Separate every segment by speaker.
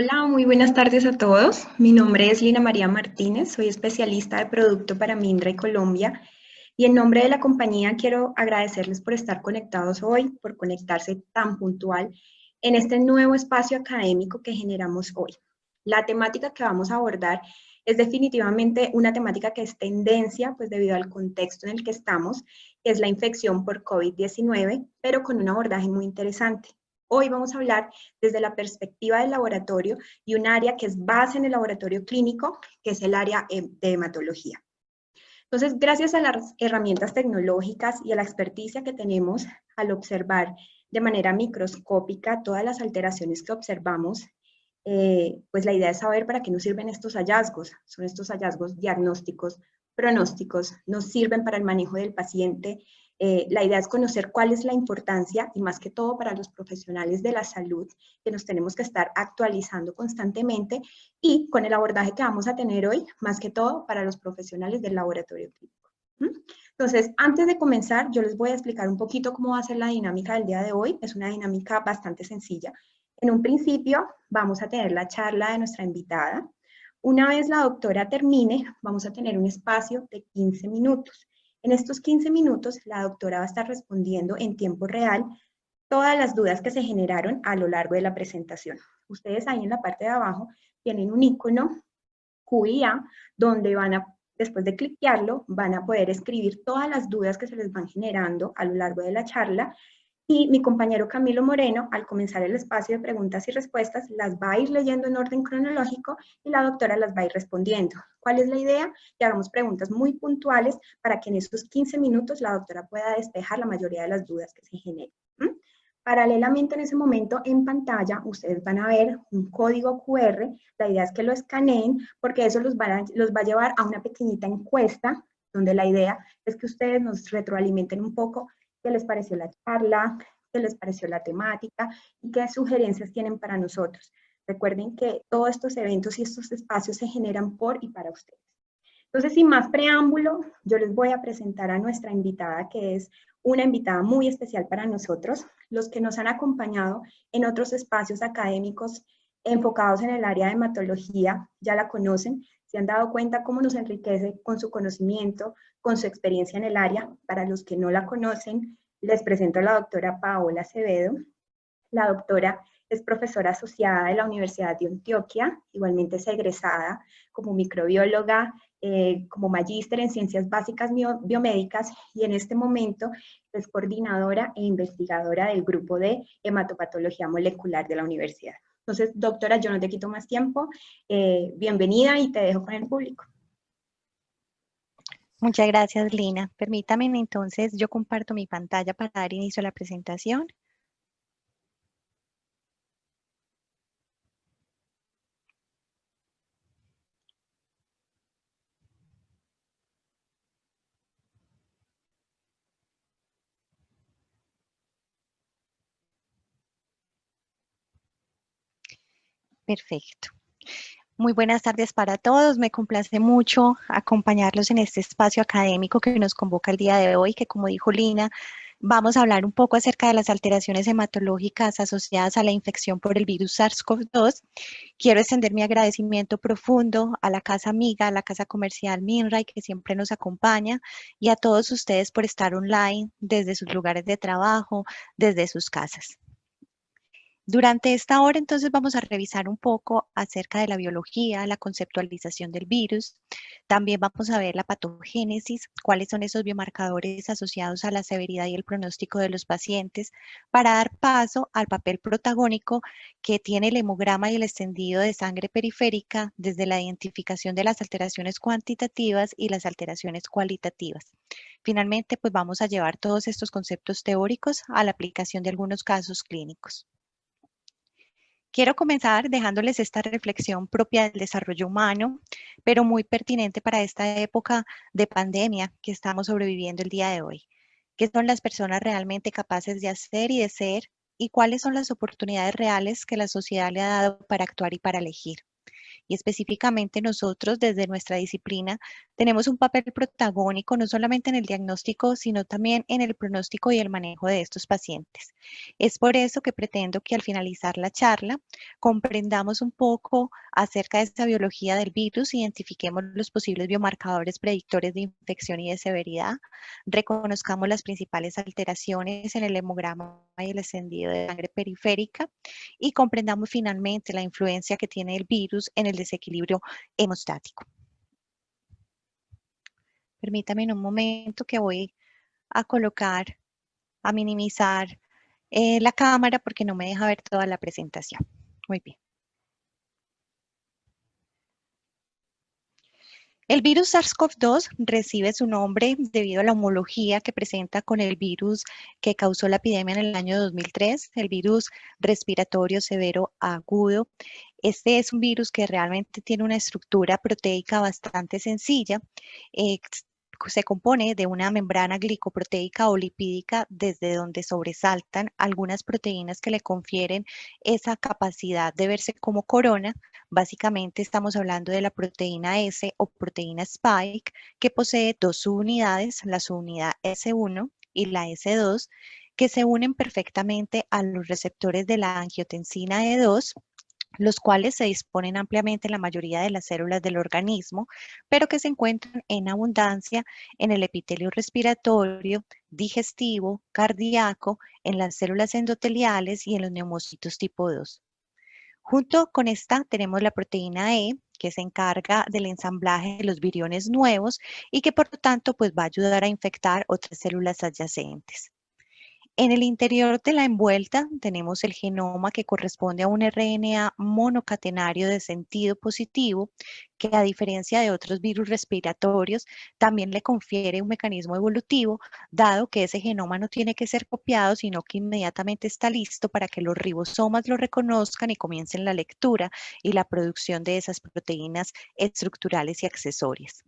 Speaker 1: Hola, muy buenas tardes a todos. Mi nombre es Lina María Martínez, soy especialista de producto para Mindra y Colombia. Y en nombre de la compañía quiero agradecerles por estar conectados hoy, por conectarse tan puntual en este nuevo espacio académico que generamos hoy. La temática que vamos a abordar es definitivamente una temática que es tendencia, pues debido al contexto en el que estamos, que es la infección por COVID-19, pero con un abordaje muy interesante. Hoy vamos a hablar desde la perspectiva del laboratorio y un área que es base en el laboratorio clínico, que es el área de hematología. Entonces, gracias a las herramientas tecnológicas y a la experticia que tenemos al observar de manera microscópica todas las alteraciones que observamos, pues la idea es saber para qué nos sirven estos hallazgos. Son estos hallazgos diagnósticos, pronósticos, nos sirven para el manejo del paciente. La idea es conocer cuál es la importancia y más que todo para los profesionales de la salud, que nos tenemos que estar actualizando constantemente y con el abordaje que vamos a tener hoy, más que todo para los profesionales del laboratorio clínico. Entonces, antes de comenzar, yo les voy a explicar un poquito cómo va a ser la dinámica del día de hoy. Es una dinámica bastante sencilla. En un principio, vamos a tener la charla de nuestra invitada. Una vez la doctora termine, vamos a tener un espacio de 15 minutos. En estos 15 minutos, la doctora va a estar respondiendo en tiempo real todas las dudas que se generaron a lo largo de la presentación. Ustedes ahí en la parte de abajo tienen un icono QIA, donde después de cliquearlo, van a poder escribir todas las dudas que se les van generando a lo largo de la charla. Y mi compañero Camilo Moreno, al comenzar el espacio de preguntas y respuestas, las va a ir leyendo en orden cronológico y la doctora las va a ir respondiendo. ¿Cuál es la idea? Que hagamos preguntas muy puntuales para que en esos 15 minutos la doctora pueda despejar la mayoría de las dudas que se generen. Paralelamente en ese momento en pantalla ustedes van a ver un código QR, la idea es que lo escaneen porque eso los va a llevar a una pequeñita encuesta donde la idea es que ustedes nos retroalimenten un poco qué les pareció la charla, qué les pareció la temática y qué sugerencias tienen para nosotros. Recuerden que todos estos eventos y estos espacios se generan por y para ustedes. Entonces, sin más preámbulo, yo les voy a presentar a nuestra invitada, que es una invitada muy especial para nosotros. Los que nos han acompañado en otros espacios académicos enfocados en el área de hematología ya la conocen, se han dado cuenta cómo nos enriquece con su conocimiento, con su experiencia en el área. Para los que no la conocen, les presento a la doctora Paola Acevedo. La doctora es profesora asociada de la Universidad de Antioquia, igualmente es egresada como microbióloga, como magíster en ciencias básicas biomédicas y en este momento es coordinadora e investigadora del grupo de hematopatología molecular de la universidad. Entonces, doctora, yo no te quito más tiempo, bienvenida y te dejo con el público.
Speaker 2: Muchas gracias, Lina. Permítame entonces, yo comparto mi pantalla para dar inicio a la presentación. Perfecto. Muy buenas tardes para todos. Me complace mucho acompañarlos en este espacio académico que nos convoca el día de hoy, que como dijo Lina, vamos a hablar un poco acerca de las alteraciones hematológicas asociadas a la infección por el virus SARS-CoV-2. Quiero extender mi agradecimiento profundo a la casa amiga, a la casa comercial Minray, que siempre nos acompaña, y a todos ustedes por estar online desde sus lugares de trabajo, desde sus casas. Durante esta hora, entonces, vamos a revisar un poco acerca de la biología, la conceptualización del virus. También vamos a ver la patogénesis, cuáles son esos biomarcadores asociados a la severidad y el pronóstico de los pacientes, para dar paso al papel protagónico que tiene el hemograma y el extendido de sangre periférica desde la identificación de las alteraciones cuantitativas y las alteraciones cualitativas. Finalmente, pues vamos a llevar todos estos conceptos teóricos a la aplicación de algunos casos clínicos. Quiero comenzar dejándoles esta reflexión propia del desarrollo humano, pero muy pertinente para esta época de pandemia que estamos sobreviviendo el día de hoy. ¿Qué son las personas realmente capaces de hacer y de ser? ¿Y cuáles son las oportunidades reales que la sociedad le ha dado para actuar y para elegir? Y específicamente nosotros desde nuestra disciplina tenemos un papel protagónico no solamente en el diagnóstico, sino también en el pronóstico y el manejo de estos pacientes. Es por eso que pretendo que al finalizar la charla comprendamos un poco acerca de esta biología del virus, identifiquemos los posibles biomarcadores predictores de infección y de severidad, reconozcamos las principales alteraciones en el hemograma y el extendido de sangre periférica y comprendamos finalmente la influencia que tiene el virus en el desequilibrio hemostático. Permítame un momento que voy a colocar, a minimizar la cámara porque no me deja ver toda la presentación. Muy bien. El virus SARS-CoV-2 recibe su nombre debido a la homología que presenta con el virus que causó la epidemia en el año 2003, el virus respiratorio severo agudo. Este es un virus que realmente tiene una estructura proteica bastante sencilla. Se compone de una membrana glicoproteica o lipídica desde donde sobresaltan algunas proteínas que le confieren esa capacidad de verse como corona. Básicamente estamos hablando de la proteína S o proteína Spike, que posee dos subunidades, la subunidad S1 y la S2, que se unen perfectamente a los receptores de la angiotensina E2, los cuales se disponen ampliamente en la mayoría de las células del organismo, pero que se encuentran en abundancia en el epitelio respiratorio, digestivo, cardíaco, en las células endoteliales y en los neumocitos tipo 2. Junto con esta tenemos la proteína E, que se encarga del ensamblaje de los viriones nuevos y que por lo tanto pues, va a ayudar a infectar otras células adyacentes. En el interior de la envuelta tenemos el genoma que corresponde a un RNA monocatenario de sentido positivo que, a diferencia de otros virus respiratorios, también le confiere un mecanismo evolutivo, dado que ese genoma no tiene que ser copiado, sino que inmediatamente está listo para que los ribosomas lo reconozcan y comiencen la lectura y la producción de esas proteínas estructurales y accesorias.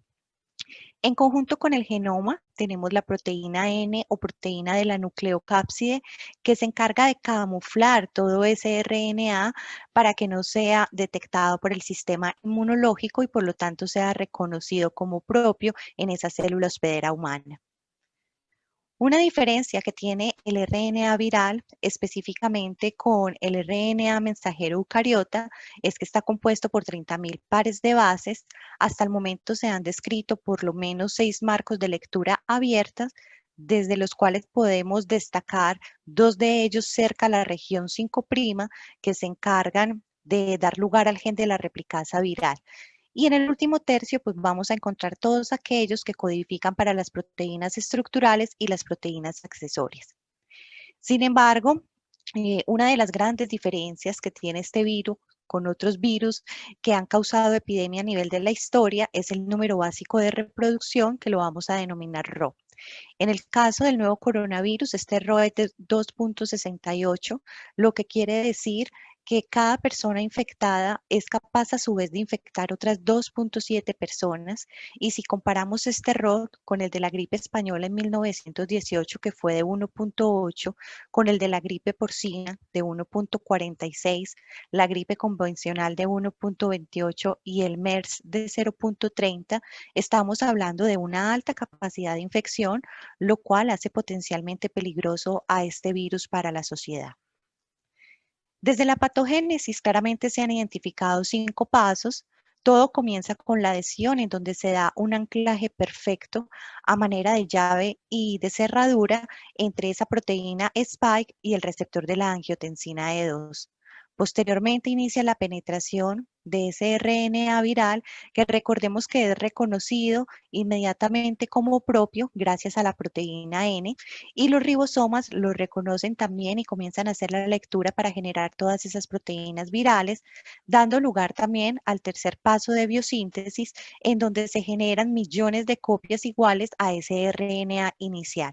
Speaker 2: En conjunto con el genoma, tenemos la proteína N o proteína de la nucleocápside que se encarga de camuflar todo ese RNA para que no sea detectado por el sistema inmunológico y por lo tanto sea reconocido como propio en esa célula hospedera humana. Una diferencia que tiene el RNA viral específicamente con el RNA mensajero eucariota es que está compuesto por 30.000 pares de bases. Hasta el momento se han descrito por lo menos 6 marcos de lectura abiertas, desde los cuales podemos destacar 2 de ellos cerca a la región 5', que se encargan de dar lugar al gen de la replicasa viral. Y en el último tercio, pues vamos a encontrar todos aquellos que codifican para las proteínas estructurales y las proteínas accesorias. Sin embargo, una de las grandes diferencias que tiene este virus con otros virus que han causado epidemia a nivel de la historia es el número básico de reproducción, que lo vamos a denominar Rho. En el caso del nuevo coronavirus, este Rho es de 2.68, lo que quiere decir que cada persona infectada es capaz a su vez de infectar otras 2.7 personas, y si comparamos este Rho con el de la gripe española en 1918, que fue de 1.8, con el de la gripe porcina de 1.46, la gripe convencional de 1.28 y el MERS de 0.30, estamos hablando de una alta capacidad de infección, lo cual hace potencialmente peligroso a este virus para la sociedad. Desde la patogénesis claramente se han identificado 5 pasos. Todo comienza con la adhesión, en donde se da un anclaje perfecto a manera de llave y de cerradura entre esa proteína spike y el receptor de la angiotensina E2. Posteriormente inicia la penetración de ese RNA viral, que recordemos que es reconocido inmediatamente como propio gracias a la proteína N, y los ribosomas lo reconocen también y comienzan a hacer la lectura para generar todas esas proteínas virales, dando lugar también al tercer paso de biosíntesis, en donde se generan millones de copias iguales a ese RNA inicial.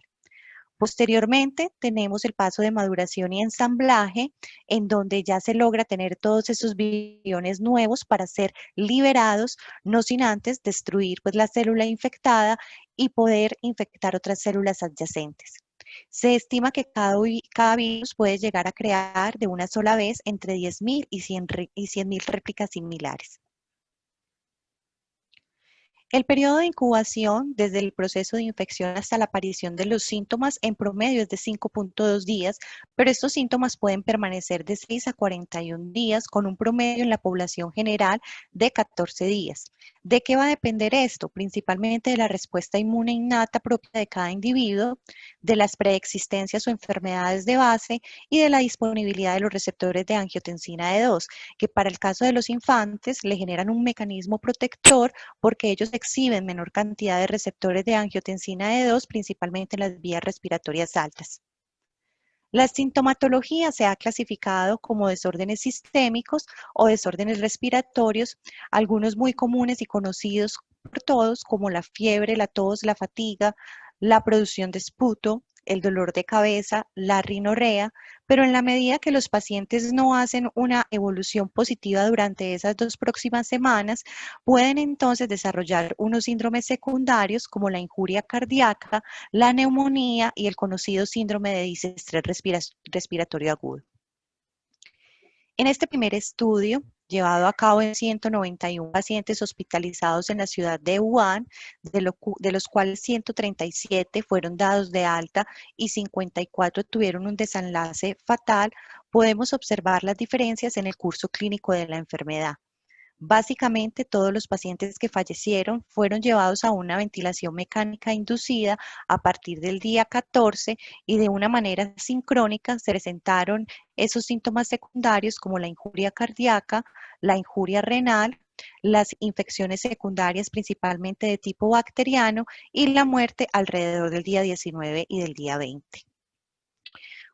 Speaker 2: Posteriormente tenemos el paso de maduración y ensamblaje, en donde ya se logra tener todos esos viriones nuevos para ser liberados, no sin antes destruir pues la célula infectada y poder infectar otras células adyacentes. Se estima que cada virus puede llegar a crear de una sola vez entre 10.000 y 100.000 réplicas similares. El periodo de incubación desde el proceso de infección hasta la aparición de los síntomas en promedio es de 5.2 días, pero estos síntomas pueden permanecer de 6 a 41 días, con un promedio en la población general de 14 días. ¿De qué va a depender esto? Principalmente de la respuesta inmune innata propia de cada individuo, de las preexistencias o enfermedades de base y de la disponibilidad de los receptores de angiotensina E2, que para el caso de los infantes le generan un mecanismo protector porque ellos exhiben menor cantidad de receptores de angiotensina E2, principalmente en las vías respiratorias altas. La sintomatología se ha clasificado como desórdenes sistémicos o desórdenes respiratorios, algunos muy comunes y conocidos por todos, como la fiebre, la tos, la fatiga, la producción de esputo, el dolor de cabeza, la rinorrea, pero en la medida que los pacientes no hacen una evolución positiva durante esas 2 próximas semanas, pueden entonces desarrollar unos síndromes secundarios como la injuria cardíaca, la neumonía y el conocido síndrome de disestrés respiratorio agudo. En este primer estudio, llevado a cabo en 191 pacientes hospitalizados en la ciudad de Wuhan, de los cuales 137 fueron dados de alta y 54 tuvieron un desenlace fatal, podemos observar las diferencias en el curso clínico de la enfermedad. Básicamente, todos los pacientes que fallecieron fueron llevados a una ventilación mecánica inducida a partir del día 14, y de una manera sincrónica se presentaron esos síntomas secundarios como la injuria cardíaca, la injuria renal, las infecciones secundarias principalmente de tipo bacteriano y la muerte alrededor del día 19 y del día 20.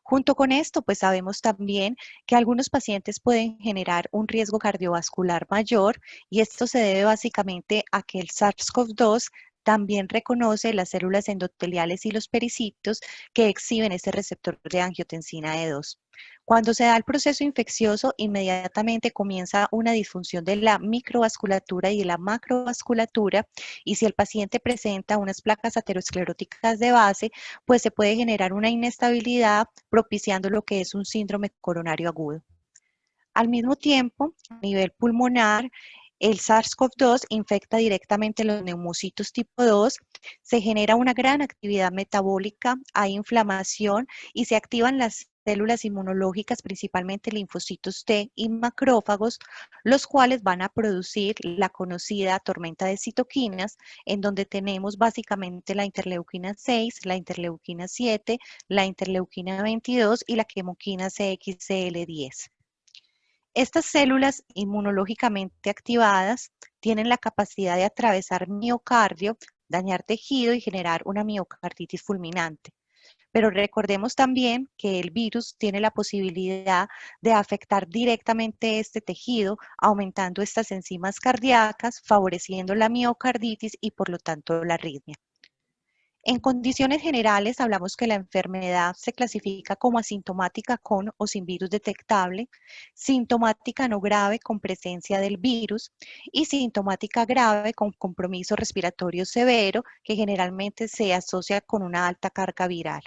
Speaker 2: Junto con esto, pues sabemos también que algunos pacientes pueden generar un riesgo cardiovascular mayor y esto se debe básicamente a que el SARS-CoV-2 también reconoce las células endoteliales y los pericitos que exhiben este receptor de angiotensina E2. Cuando se da el proceso infeccioso, inmediatamente comienza una disfunción de la microvasculatura y de la macrovasculatura, y si el paciente presenta unas placas ateroscleróticas de base, pues se puede generar una inestabilidad propiciando lo que es un síndrome coronario agudo. Al mismo tiempo, a nivel pulmonar, el SARS-CoV-2 infecta directamente los neumocitos tipo 2, se genera una gran actividad metabólica, hay inflamación y se activan las células inmunológicas, principalmente linfocitos T y macrófagos, los cuales van a producir la conocida tormenta de citoquinas, en donde tenemos básicamente la interleuquina 6, la interleuquina 7, la interleuquina 22 y la quimoquina CXCL10. Estas células inmunológicamente activadas tienen la capacidad de atravesar miocardio, dañar tejido y generar una miocarditis fulminante. Pero recordemos también que el virus tiene la posibilidad de afectar directamente este tejido, aumentando estas enzimas cardíacas, favoreciendo la miocarditis y por lo tanto la arritmia. En condiciones generales, hablamos que la enfermedad se clasifica como asintomática con o sin virus detectable, sintomática no grave con presencia del virus y sintomática grave con compromiso respiratorio severo que generalmente se asocia con una alta carga viral.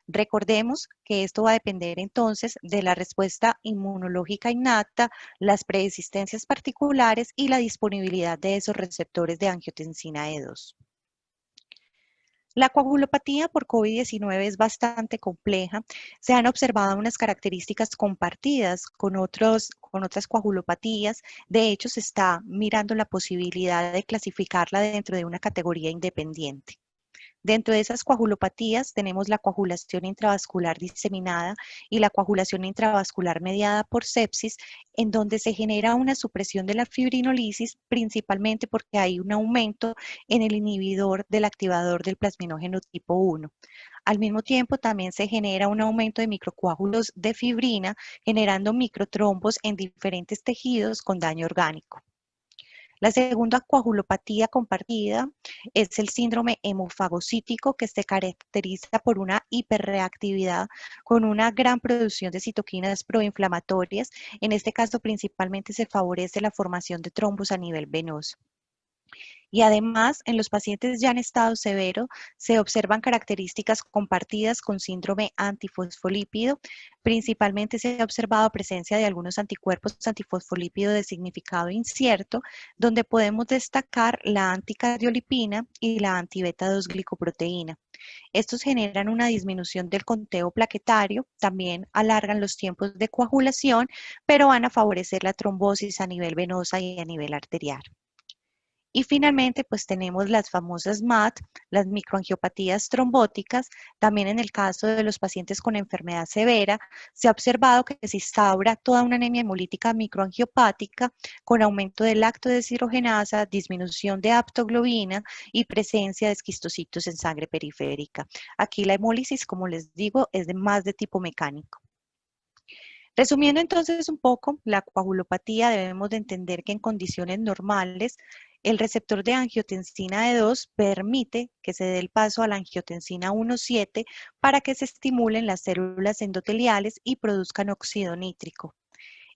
Speaker 2: Recordemos que esto va a depender entonces de la respuesta inmunológica innata, las preexistencias particulares y la disponibilidad de esos receptores de angiotensina E2. La coagulopatía por COVID-19 es bastante compleja. Se han observado unas características compartidas con otras coagulopatías. De hecho, se está mirando la posibilidad de clasificarla dentro de una categoría independiente. Dentro de esas coagulopatías tenemos la coagulación intravascular diseminada y la coagulación intravascular mediada por sepsis, en donde se genera una supresión de la fibrinolisis, principalmente porque hay un aumento en el inhibidor del activador del plasminógeno tipo 1. Al mismo tiempo, también se genera un aumento de microcoágulos de fibrina, generando microtrombos en diferentes tejidos con daño orgánico. La segunda coagulopatía compartida es el síndrome hemofagocítico, que se caracteriza por una hiperreactividad con una gran producción de citoquinas proinflamatorias. En este caso, principalmente se favorece la formación de trombos a nivel venoso. Y además, en los pacientes ya en estado severo, se observan características compartidas con síndrome antifosfolípido. Principalmente se ha observado presencia de algunos anticuerpos antifosfolípido de significado incierto, donde podemos destacar la anticardiolipina y la antibeta 2 glicoproteína. Estos generan una disminución del conteo plaquetario, también alargan los tiempos de coagulación, pero van a favorecer la trombosis a nivel venosa y a nivel arterial. Y finalmente, pues tenemos las famosas MAT, las microangiopatías trombóticas. También en el caso de los pacientes con enfermedad severa, se ha observado que se instaura toda una anemia hemolítica microangiopática con aumento de lactodeshidrogenasa, disminución de aptoglobina y presencia de esquistocitos en sangre periférica. Aquí la hemólisis, como les digo, es más de tipo mecánico. Resumiendo entonces un poco, la coagulopatía debemos de entender que en condiciones normales el receptor de angiotensina E2 permite que se dé el paso a la angiotensina 1,7 para que se estimulen las células endoteliales y produzcan óxido nítrico.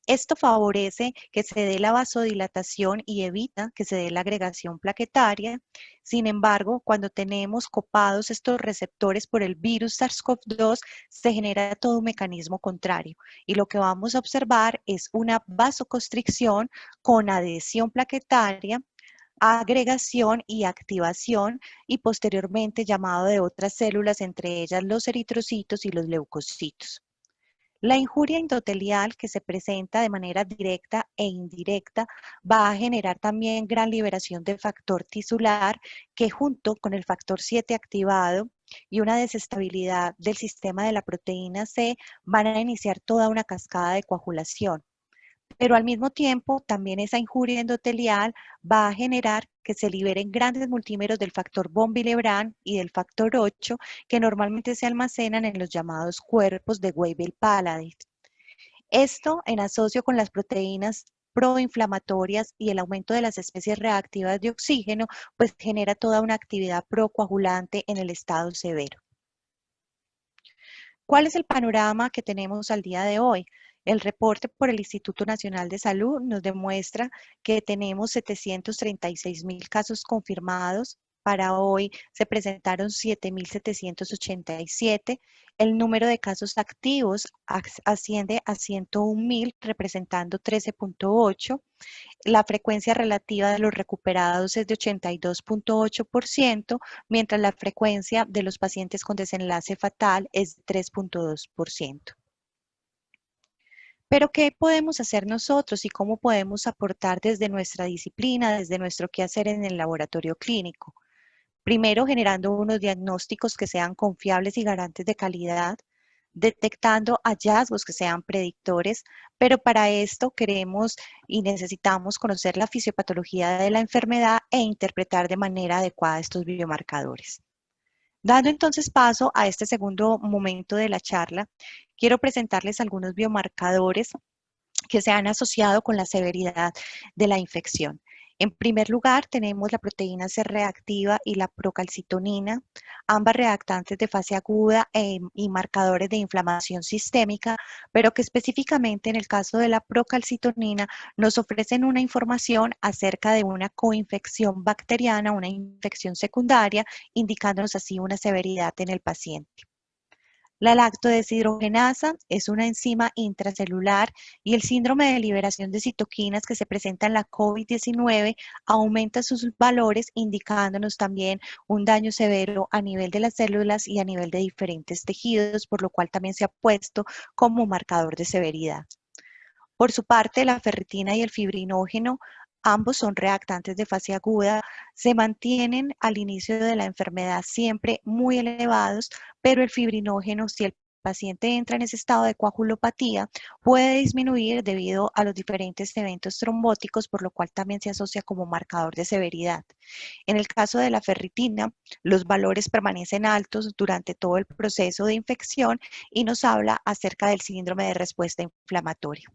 Speaker 2: Esto favorece que se dé la vasodilatación y evita que se dé la agregación plaquetaria. Sin embargo, cuando tenemos copados estos receptores por el virus SARS-CoV-2, se genera todo un mecanismo contrario y lo que vamos a observar es una vasoconstricción con adhesión plaquetaria, agregación y activación y posteriormente llamado de otras células, entre ellas los eritrocitos y los leucocitos. La injuria endotelial que se presenta de manera directa e indirecta va a generar también gran liberación de factor tisular que junto con el factor 7 activado y una desestabilidad del sistema de la proteína C van a iniciar toda una cascada de coagulación. pero al mismo tiempo también esa injuria endotelial va a generar que se liberen grandes multímeros del factor von Willebrand y del factor 8 que normalmente se almacenan en los llamados cuerpos de Weibel-Palade. Esto en asocio con las proteínas proinflamatorias y el aumento de las especies reactivas de oxígeno, pues genera toda una actividad procoagulante en el estado severo. ¿Cuál es el panorama que tenemos al día de hoy? El reporte por el Instituto Nacional de Salud nos demuestra que tenemos 736.000 casos confirmados. Para hoy se presentaron 7.787. El número de casos activos asciende a 101.000, representando 13.8. La frecuencia relativa de los recuperados es de 82.8%, mientras la frecuencia de los pacientes con desenlace fatal es de 3.2%. Pero, ¿qué podemos hacer nosotros y cómo podemos aportar desde nuestra disciplina, desde nuestro quehacer en el laboratorio clínico? Primero, generando unos diagnósticos que sean confiables y garantes de calidad, detectando hallazgos que sean predictores, pero para esto queremos y necesitamos conocer la fisiopatología de la enfermedad e interpretar de manera adecuada estos biomarcadores. Dando entonces paso a este segundo momento de la charla, quiero presentarles algunos biomarcadores que se han asociado con la severidad de la infección. En primer lugar, tenemos la proteína C reactiva y la procalcitonina, ambas reactantes de fase aguda y marcadores de inflamación sistémica, pero que específicamente en el caso de la procalcitonina nos ofrecen una información acerca de una coinfección bacteriana, una infección secundaria, indicándonos así una severidad en el paciente. La lactodeshidrogenasa es una enzima intracelular y el síndrome de liberación de citoquinas que se presenta en la COVID-19 aumenta sus valores, indicándonos también un daño severo a nivel de las células y a nivel de diferentes tejidos, por lo cual también se ha puesto como marcador de severidad. Por su parte, la ferritina y el fibrinógeno, ambos son reactantes de fase aguda, se mantienen al inicio de la enfermedad siempre muy elevados, pero el fibrinógeno, si el paciente entra en ese estado de coagulopatía, puede disminuir debido a los diferentes eventos trombóticos, por lo cual también se asocia como marcador de severidad. En el caso de la ferritina, los valores permanecen altos durante todo el proceso de infección y nos habla acerca del síndrome de respuesta inflamatoria.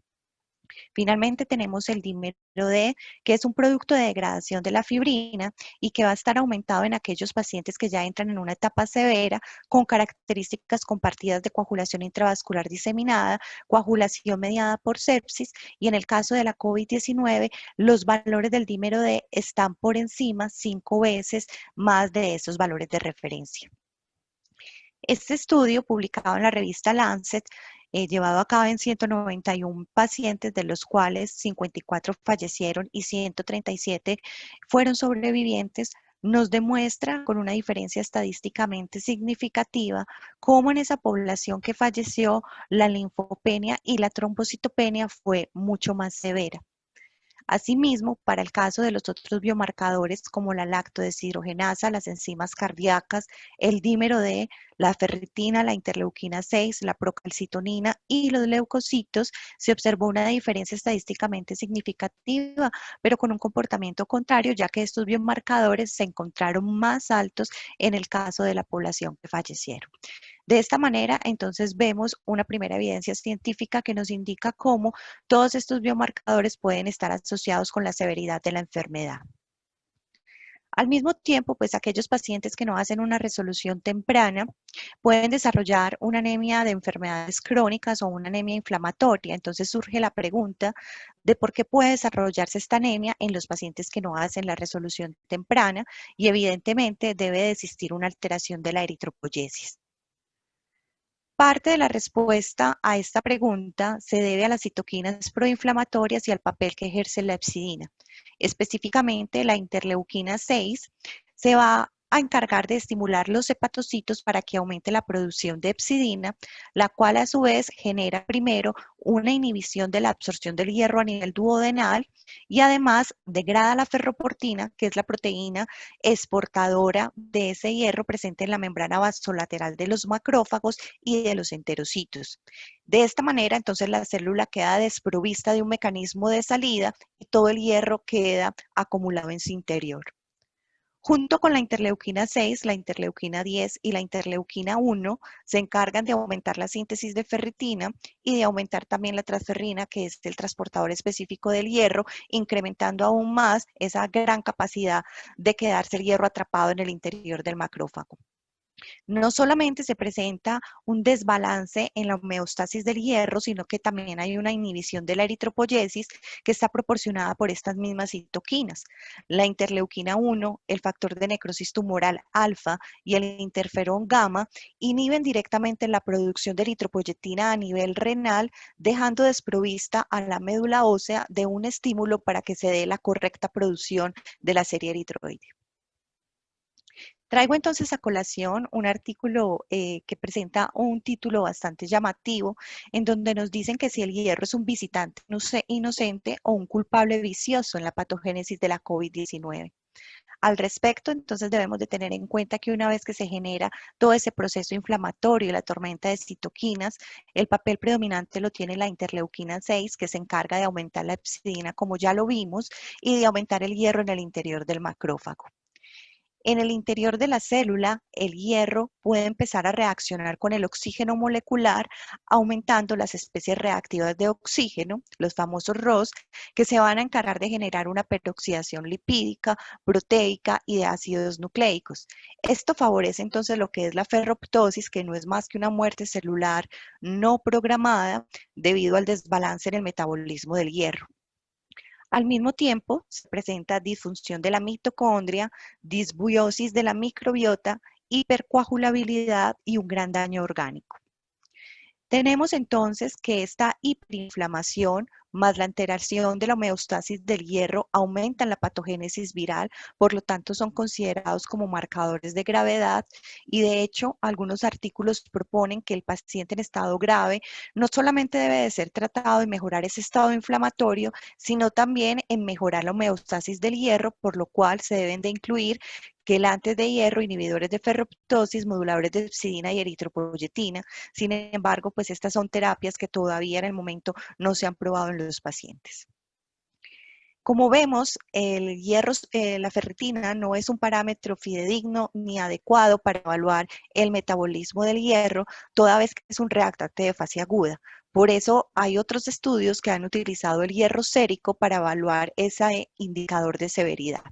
Speaker 2: Finalmente tenemos el dímero D, que es un producto de degradación de la fibrina y que va a estar aumentado en aquellos pacientes que ya entran en una etapa severa con características compartidas de coagulación intravascular diseminada, coagulación mediada por sepsis y en el caso de la COVID-19 los valores del dímero D están por encima 5 veces más de esos valores de referencia. Este estudio, publicado en la revista Lancet, llevado a cabo en 191 pacientes, de los cuales 54 fallecieron y 137 fueron sobrevivientes, nos demuestra con una diferencia estadísticamente significativa cómo en esa población que falleció la linfopenia y la trombocitopenia fue mucho más severa. Asimismo, para el caso de los otros biomarcadores como la lactodeshidrogenasa, las enzimas cardíacas, el dímero D, la ferritina, la interleuquina 6, la procalcitonina y los leucocitos, se observó una diferencia estadísticamente significativa, pero con un comportamiento contrario, ya que estos biomarcadores se encontraron más altos en el caso de la población que fallecieron. De esta manera, entonces, vemos una primera evidencia científica que nos indica cómo todos estos biomarcadores pueden estar asociados con la severidad de la enfermedad. Al mismo tiempo, pues aquellos pacientes que no hacen una resolución temprana pueden desarrollar una anemia de enfermedades crónicas o una anemia inflamatoria. Entonces surge la pregunta de por qué puede desarrollarse esta anemia en los pacientes que no hacen la resolución temprana y evidentemente debe de existir una alteración de la eritropoyesis. Parte de la respuesta a esta pregunta se debe a las citoquinas proinflamatorias y al papel que ejerce la hepcidina. Específicamente, la interleuquina 6 se va a encargar de estimular los hepatocitos para que aumente la producción de hepcidina, la cual a su vez genera primero una inhibición de la absorción del hierro a nivel duodenal y además degrada la ferroportina, que es la proteína exportadora de ese hierro presente en la membrana vasolateral de los macrófagos y de los enterocitos. De esta manera, entonces, la célula queda desprovista de un mecanismo de salida y todo el hierro queda acumulado en su interior. Junto con la interleuquina 6, la interleuquina 10 y la interleuquina 1 se encargan de aumentar la síntesis de ferritina y de aumentar también la transferrina, que es el transportador específico del hierro, incrementando aún más esa gran capacidad de quedarse el hierro atrapado en el interior del macrófago. No solamente se presenta un desbalance en la homeostasis del hierro, sino que también hay una inhibición de la eritropoyesis que está proporcionada por estas mismas citoquinas. La interleuquina 1, el factor de necrosis tumoral alfa y el interferón gamma inhiben directamente la producción de eritropoyetina a nivel renal, dejando desprovista a la médula ósea de un estímulo para que se dé la correcta producción de la serie eritroide. Traigo entonces a colación un artículo que presenta un título bastante llamativo, en donde nos dicen que si el hierro es un visitante inocente o un culpable vicioso en la patogénesis de la COVID-19. Al respecto, entonces debemos de tener en cuenta que una vez que se genera todo ese proceso inflamatorio y la tormenta de citoquinas, el papel predominante lo tiene la interleuquina 6, que se encarga de aumentar la hepcidina, como ya lo vimos, y de aumentar el hierro en el interior del macrófago. En el interior de la célula, el hierro puede empezar a reaccionar con el oxígeno molecular, aumentando las especies reactivas de oxígeno, los famosos ROS, que se van a encargar de generar una peroxidación lipídica, proteica y de ácidos nucleicos. Esto favorece entonces lo que es la ferroptosis, que no es más que una muerte celular no programada debido al desbalance en el metabolismo del hierro. Al mismo tiempo, se presenta disfunción de la mitocondria, disbiosis de la microbiota, hipercoagulabilidad y un gran daño orgánico. Tenemos entonces que esta hiperinflamación más la alteración de la homeostasis del hierro aumentan la patogénesis viral, por lo tanto son considerados como marcadores de gravedad y de hecho algunos artículos proponen que el paciente en estado grave no solamente debe de ser tratado en mejorar ese estado inflamatorio, sino también en mejorar la homeostasis del hierro, por lo cual se deben de incluir quelantes de hierro, inhibidores de ferroptosis, moduladores de hepcidina y eritropoyetina. Sin embargo, pues estas son terapias que todavía en el momento no se han probado en los pacientes. Como vemos, el hierro, la ferritina no es un parámetro fidedigno ni adecuado para evaluar el metabolismo del hierro, toda vez que es un reactante de fase aguda. Por eso hay otros estudios que han utilizado el hierro sérico para evaluar ese indicador de severidad.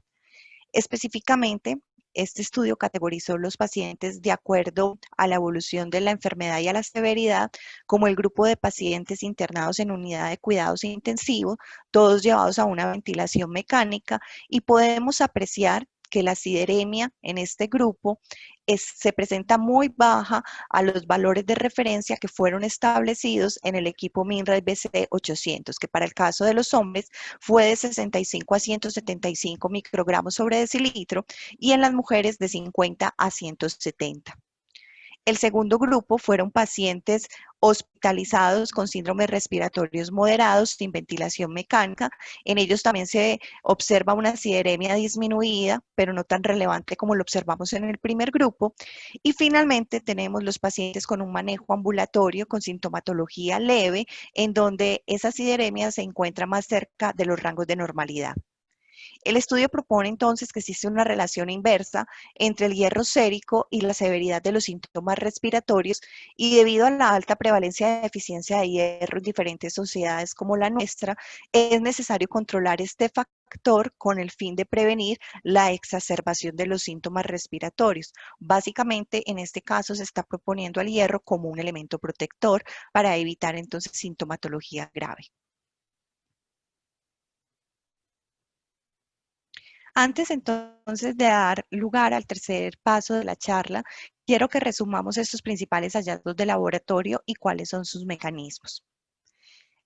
Speaker 2: Específicamente, este estudio categorizó los pacientes de acuerdo a la evolución de la enfermedad y a la severidad, como el grupo de pacientes internados en unidad de cuidados intensivos, todos llevados a una ventilación mecánica, y podemos apreciar que la sideremia en este grupo se presenta muy baja a los valores de referencia que fueron establecidos en el equipo MinRay BC 800, que para el caso de los hombres fue de 65 a 175 microgramos sobre decilitro y en las mujeres de 50 a 170. El segundo grupo fueron pacientes hospitalizados con síndromes respiratorios moderados sin ventilación mecánica. En ellos también se observa una sideremia disminuida, pero no tan relevante como lo observamos en el primer grupo. Y finalmente tenemos los pacientes con un manejo ambulatorio con sintomatología leve, en donde esa sideremia se encuentra más cerca de los rangos de normalidad. El estudio propone entonces que existe una relación inversa entre el hierro sérico y la severidad de los síntomas respiratorios y debido a la alta prevalencia de deficiencia de hierro en diferentes sociedades como la nuestra, es necesario controlar este factor con el fin de prevenir la exacerbación de los síntomas respiratorios. Básicamente, en este caso se está proponiendo al hierro como un elemento protector para evitar entonces sintomatología grave. Antes entonces de dar lugar al tercer paso de la charla, quiero que resumamos estos principales hallazgos de laboratorio y cuáles son sus mecanismos.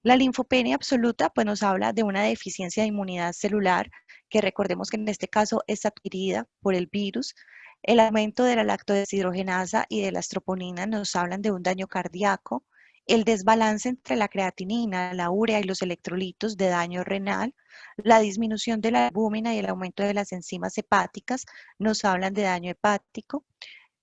Speaker 2: La linfopenia absoluta pues nos habla de una deficiencia de inmunidad celular que recordemos que en este caso es adquirida por el virus. El aumento de la lactodeshidrogenasa y de las troponinas nos hablan de un daño cardíaco. El desbalance entre la creatinina, la urea y los electrolitos de daño renal. La disminución de la albúmina y el aumento de las enzimas hepáticas nos hablan de daño hepático.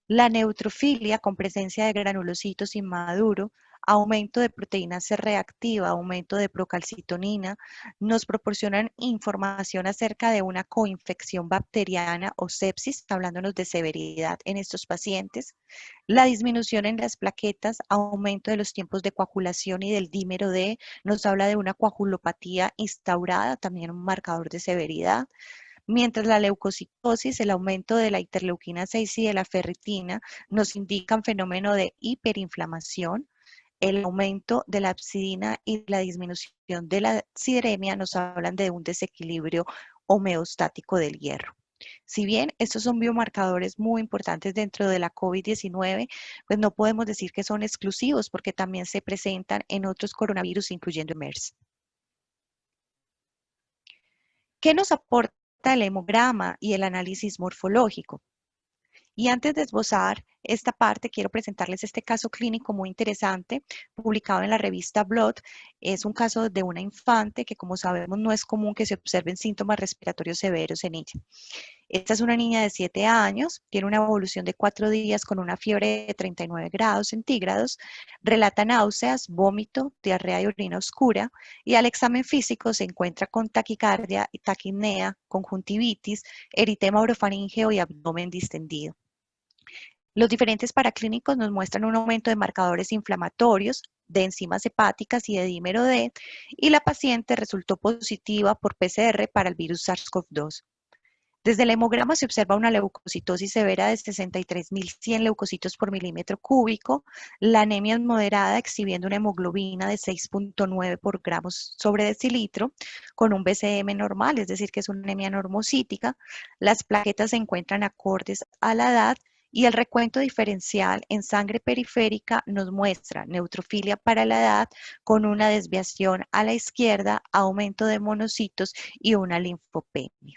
Speaker 2: La neutrofilia con presencia de granulocitos inmaduro, aumento de proteína C reactiva, aumento de procalcitonina, nos proporcionan información acerca de una coinfección bacteriana o sepsis, hablándonos de severidad en estos pacientes. La disminución en las plaquetas, aumento de los tiempos de coagulación y del dímero D, nos habla de una coagulopatía instaurada, también un marcador de severidad. Mientras la leucocitosis, el aumento de la interleuquina 6 y de la ferritina nos indican fenómeno de hiperinflamación. El aumento de la abscidina y la disminución de la sideremia nos hablan de un desequilibrio homeostático del hierro. Si bien estos son biomarcadores muy importantes dentro de la COVID-19, pues no podemos decir que son exclusivos porque también se presentan en otros coronavirus, incluyendo MERS. ¿Qué nos aporta el hemograma y el análisis morfológico? Y antes de esbozar esta parte, quiero presentarles este caso clínico muy interesante, publicado en la revista Blood. Es un caso de una infante que, como sabemos, no es común que se observen síntomas respiratorios severos en ella. Esta es una niña de 7 años, tiene una evolución de 4 días con una fiebre de 39 grados centígrados, relata náuseas, vómito, diarrea y orina oscura, y al examen físico se encuentra con taquicardia, taquipnea, conjuntivitis, eritema orofaríngeo y abdomen distendido. Los diferentes paraclínicos nos muestran un aumento de marcadores inflamatorios, de enzimas hepáticas y de dímero D, y la paciente resultó positiva por PCR para el virus SARS-CoV-2. Desde el hemograma se observa una leucocitosis severa de 63.100 leucocitos por milímetro cúbico, la anemia es moderada exhibiendo una hemoglobina de 6.9 por gramos sobre decilitro, con un BCM normal, es decir, que es una anemia normocítica, las plaquetas se encuentran acordes a la edad y el recuento diferencial en sangre periférica nos muestra neutrofilia para la edad con una desviación a la izquierda, aumento de monocitos y una linfopenia.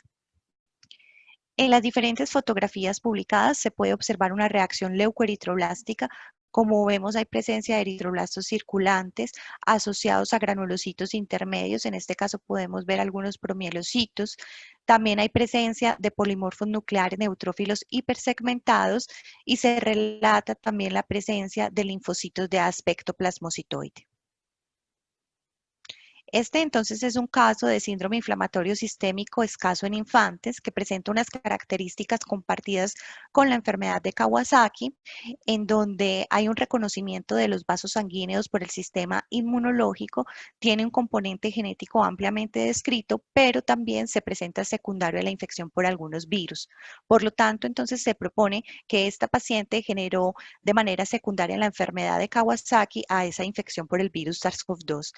Speaker 2: En las diferentes fotografías publicadas se puede observar una reacción leucoeritroblástica. Como vemos, hay presencia de eritroblastos circulantes asociados a granulocitos intermedios. En este caso podemos ver algunos promielocitos. También hay presencia de polimorfos nucleares neutrófilos hipersegmentados y se relata también la presencia de linfocitos de aspecto plasmocitoide. Este entonces es un caso de síndrome inflamatorio sistémico escaso en infantes que presenta unas características compartidas con la enfermedad de Kawasaki, en donde hay un reconocimiento de los vasos sanguíneos por el sistema inmunológico, tiene un componente genético ampliamente descrito, pero también se presenta secundario a la infección por algunos virus. Por lo tanto, entonces se propone que esta paciente generó de manera secundaria la enfermedad de Kawasaki a esa infección por el virus SARS-CoV-2.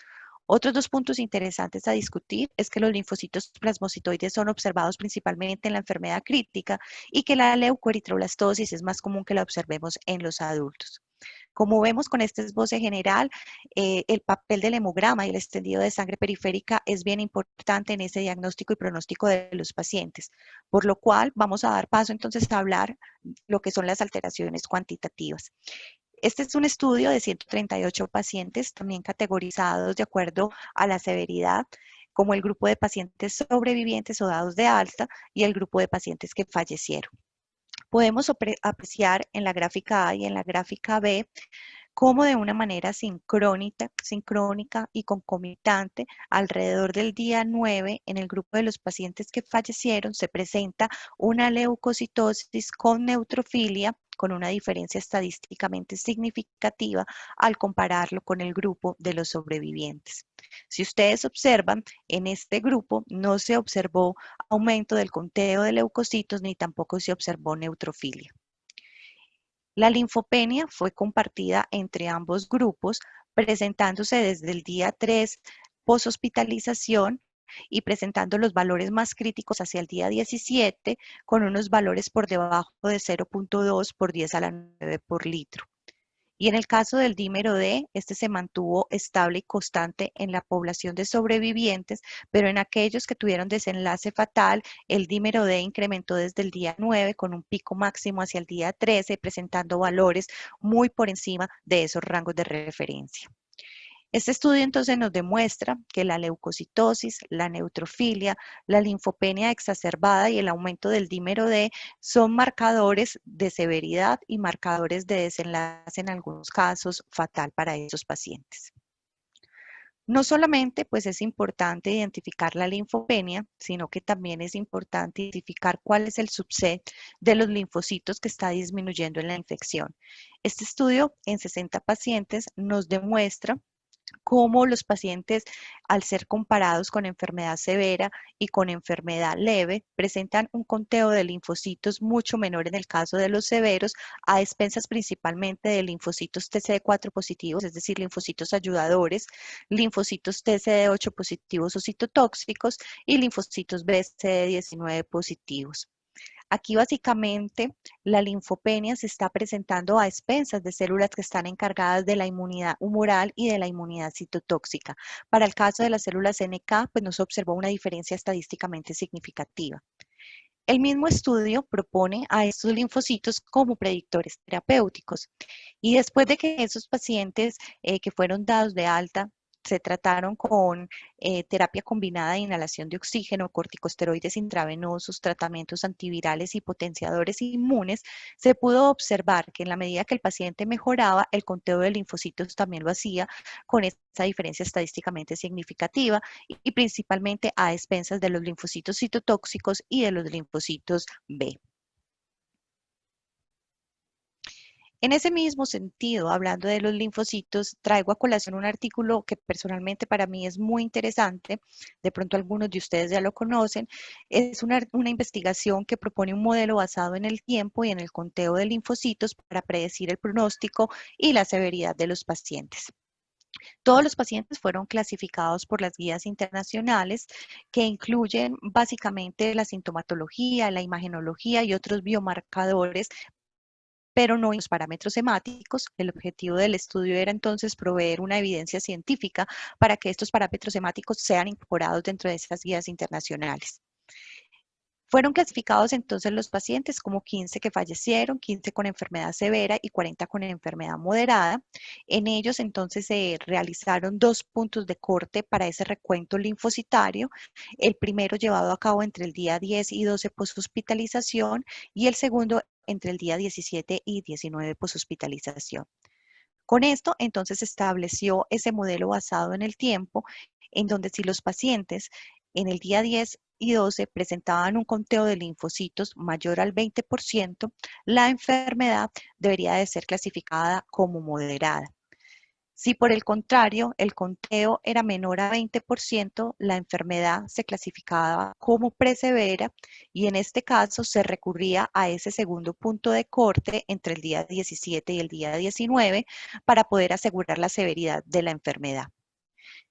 Speaker 2: Otros dos puntos interesantes a discutir es que los linfocitos plasmocitoides son observados principalmente en la enfermedad crítica y que la leucoeritroblastosis es más común que la observemos en los adultos. Como vemos con este esboce general, el papel del hemograma y el extendido de sangre periférica es bien importante en ese diagnóstico y pronóstico de los pacientes, por lo cual vamos a dar paso entonces a hablar lo que son las alteraciones cuantitativas. Este es un estudio de 138 pacientes, también categorizados de acuerdo a la severidad, como el grupo de pacientes sobrevivientes o dados de alta y el grupo de pacientes que fallecieron. Podemos apreciar en la gráfica A y en la gráfica B cómo de una manera sincrónica y concomitante, alrededor del día 9, en el grupo de los pacientes que fallecieron, se presenta una leucocitosis con neutrofilia, con una diferencia estadísticamente significativa al compararlo con el grupo de los sobrevivientes. Si ustedes observan, en este grupo no se observó aumento del conteo de leucocitos ni tampoco se observó neutrofilia. La linfopenia fue compartida entre ambos grupos, presentándose desde el día 3 poshospitalización y presentando los valores más críticos hacia el día 17 con unos valores por debajo de 0.2 por 10 a la 9 por litro. Y en el caso del dímero D, este se mantuvo estable y constante en la población de sobrevivientes, pero en aquellos que tuvieron desenlace fatal, el dímero D incrementó desde el día 9 con un pico máximo hacia el día 13, presentando valores muy por encima de esos rangos de referencia. Este estudio entonces nos demuestra que la leucocitosis, la neutrofilia, la linfopenia exacerbada y el aumento del dímero D son marcadores de severidad y marcadores de desenlace en algunos casos fatal para esos pacientes. No solamente pues es importante identificar la linfopenia, sino que también es importante identificar cuál es el subset de los linfocitos que está disminuyendo en la infección. Este estudio en 60 pacientes nos demuestra cómo los pacientes, al ser comparados con enfermedad severa y con enfermedad leve, presentan un conteo de linfocitos mucho menor en el caso de los severos, a expensas principalmente de linfocitos TCD4 positivos, es decir, linfocitos ayudadores, linfocitos TCD8 positivos o citotóxicos y linfocitos BCD19 positivos. Aquí básicamente la linfopenia se está presentando a expensas de células que están encargadas de la inmunidad humoral y de la inmunidad citotóxica. Para el caso de las células NK, pues no se observó una diferencia estadísticamente significativa. El mismo estudio propone a estos linfocitos como predictores terapéuticos y después de que esos pacientes que fueron dados de alta se trataron con terapia combinada de inhalación de oxígeno, corticosteroides intravenosos, tratamientos antivirales y potenciadores inmunes, se pudo observar que en la medida que el paciente mejoraba, el conteo de linfocitos también lo hacía con esa diferencia estadísticamente significativa y principalmente a expensas de los linfocitos citotóxicos y de los linfocitos B. En ese mismo sentido, hablando de los linfocitos, traigo a colación un artículo que personalmente para mí es muy interesante, de pronto algunos de ustedes ya lo conocen, es una investigación que propone un modelo basado en el tiempo y en el conteo de linfocitos para predecir el pronóstico y la severidad de los pacientes. Todos los pacientes fueron clasificados por las guías internacionales que incluyen básicamente la sintomatología, la imagenología y otros biomarcadores, pero no en los parámetros hemáticos. El objetivo del estudio era entonces proveer una evidencia científica para que estos parámetros hemáticos sean incorporados dentro de esas guías internacionales. Fueron clasificados entonces los pacientes como 15 que fallecieron, 15 con enfermedad severa y 40 con enfermedad moderada. En ellos entonces se realizaron 2 puntos de corte para ese recuento linfocitario. El primero llevado a cabo entre el día 10 y 12 poshospitalización y el segundo entre el día 17 y 19 poshospitalización. Con esto entonces se estableció ese modelo basado en el tiempo, en donde si los pacientes en el día 10 y 12 presentaban un conteo de linfocitos mayor al 20%, la enfermedad debería de ser clasificada como moderada. Si por el contrario el conteo era menor a 20%, la enfermedad se clasificaba como presevera y en este caso se recurría a ese segundo punto de corte entre el día 17 y el día 19 para poder asegurar la severidad de la enfermedad.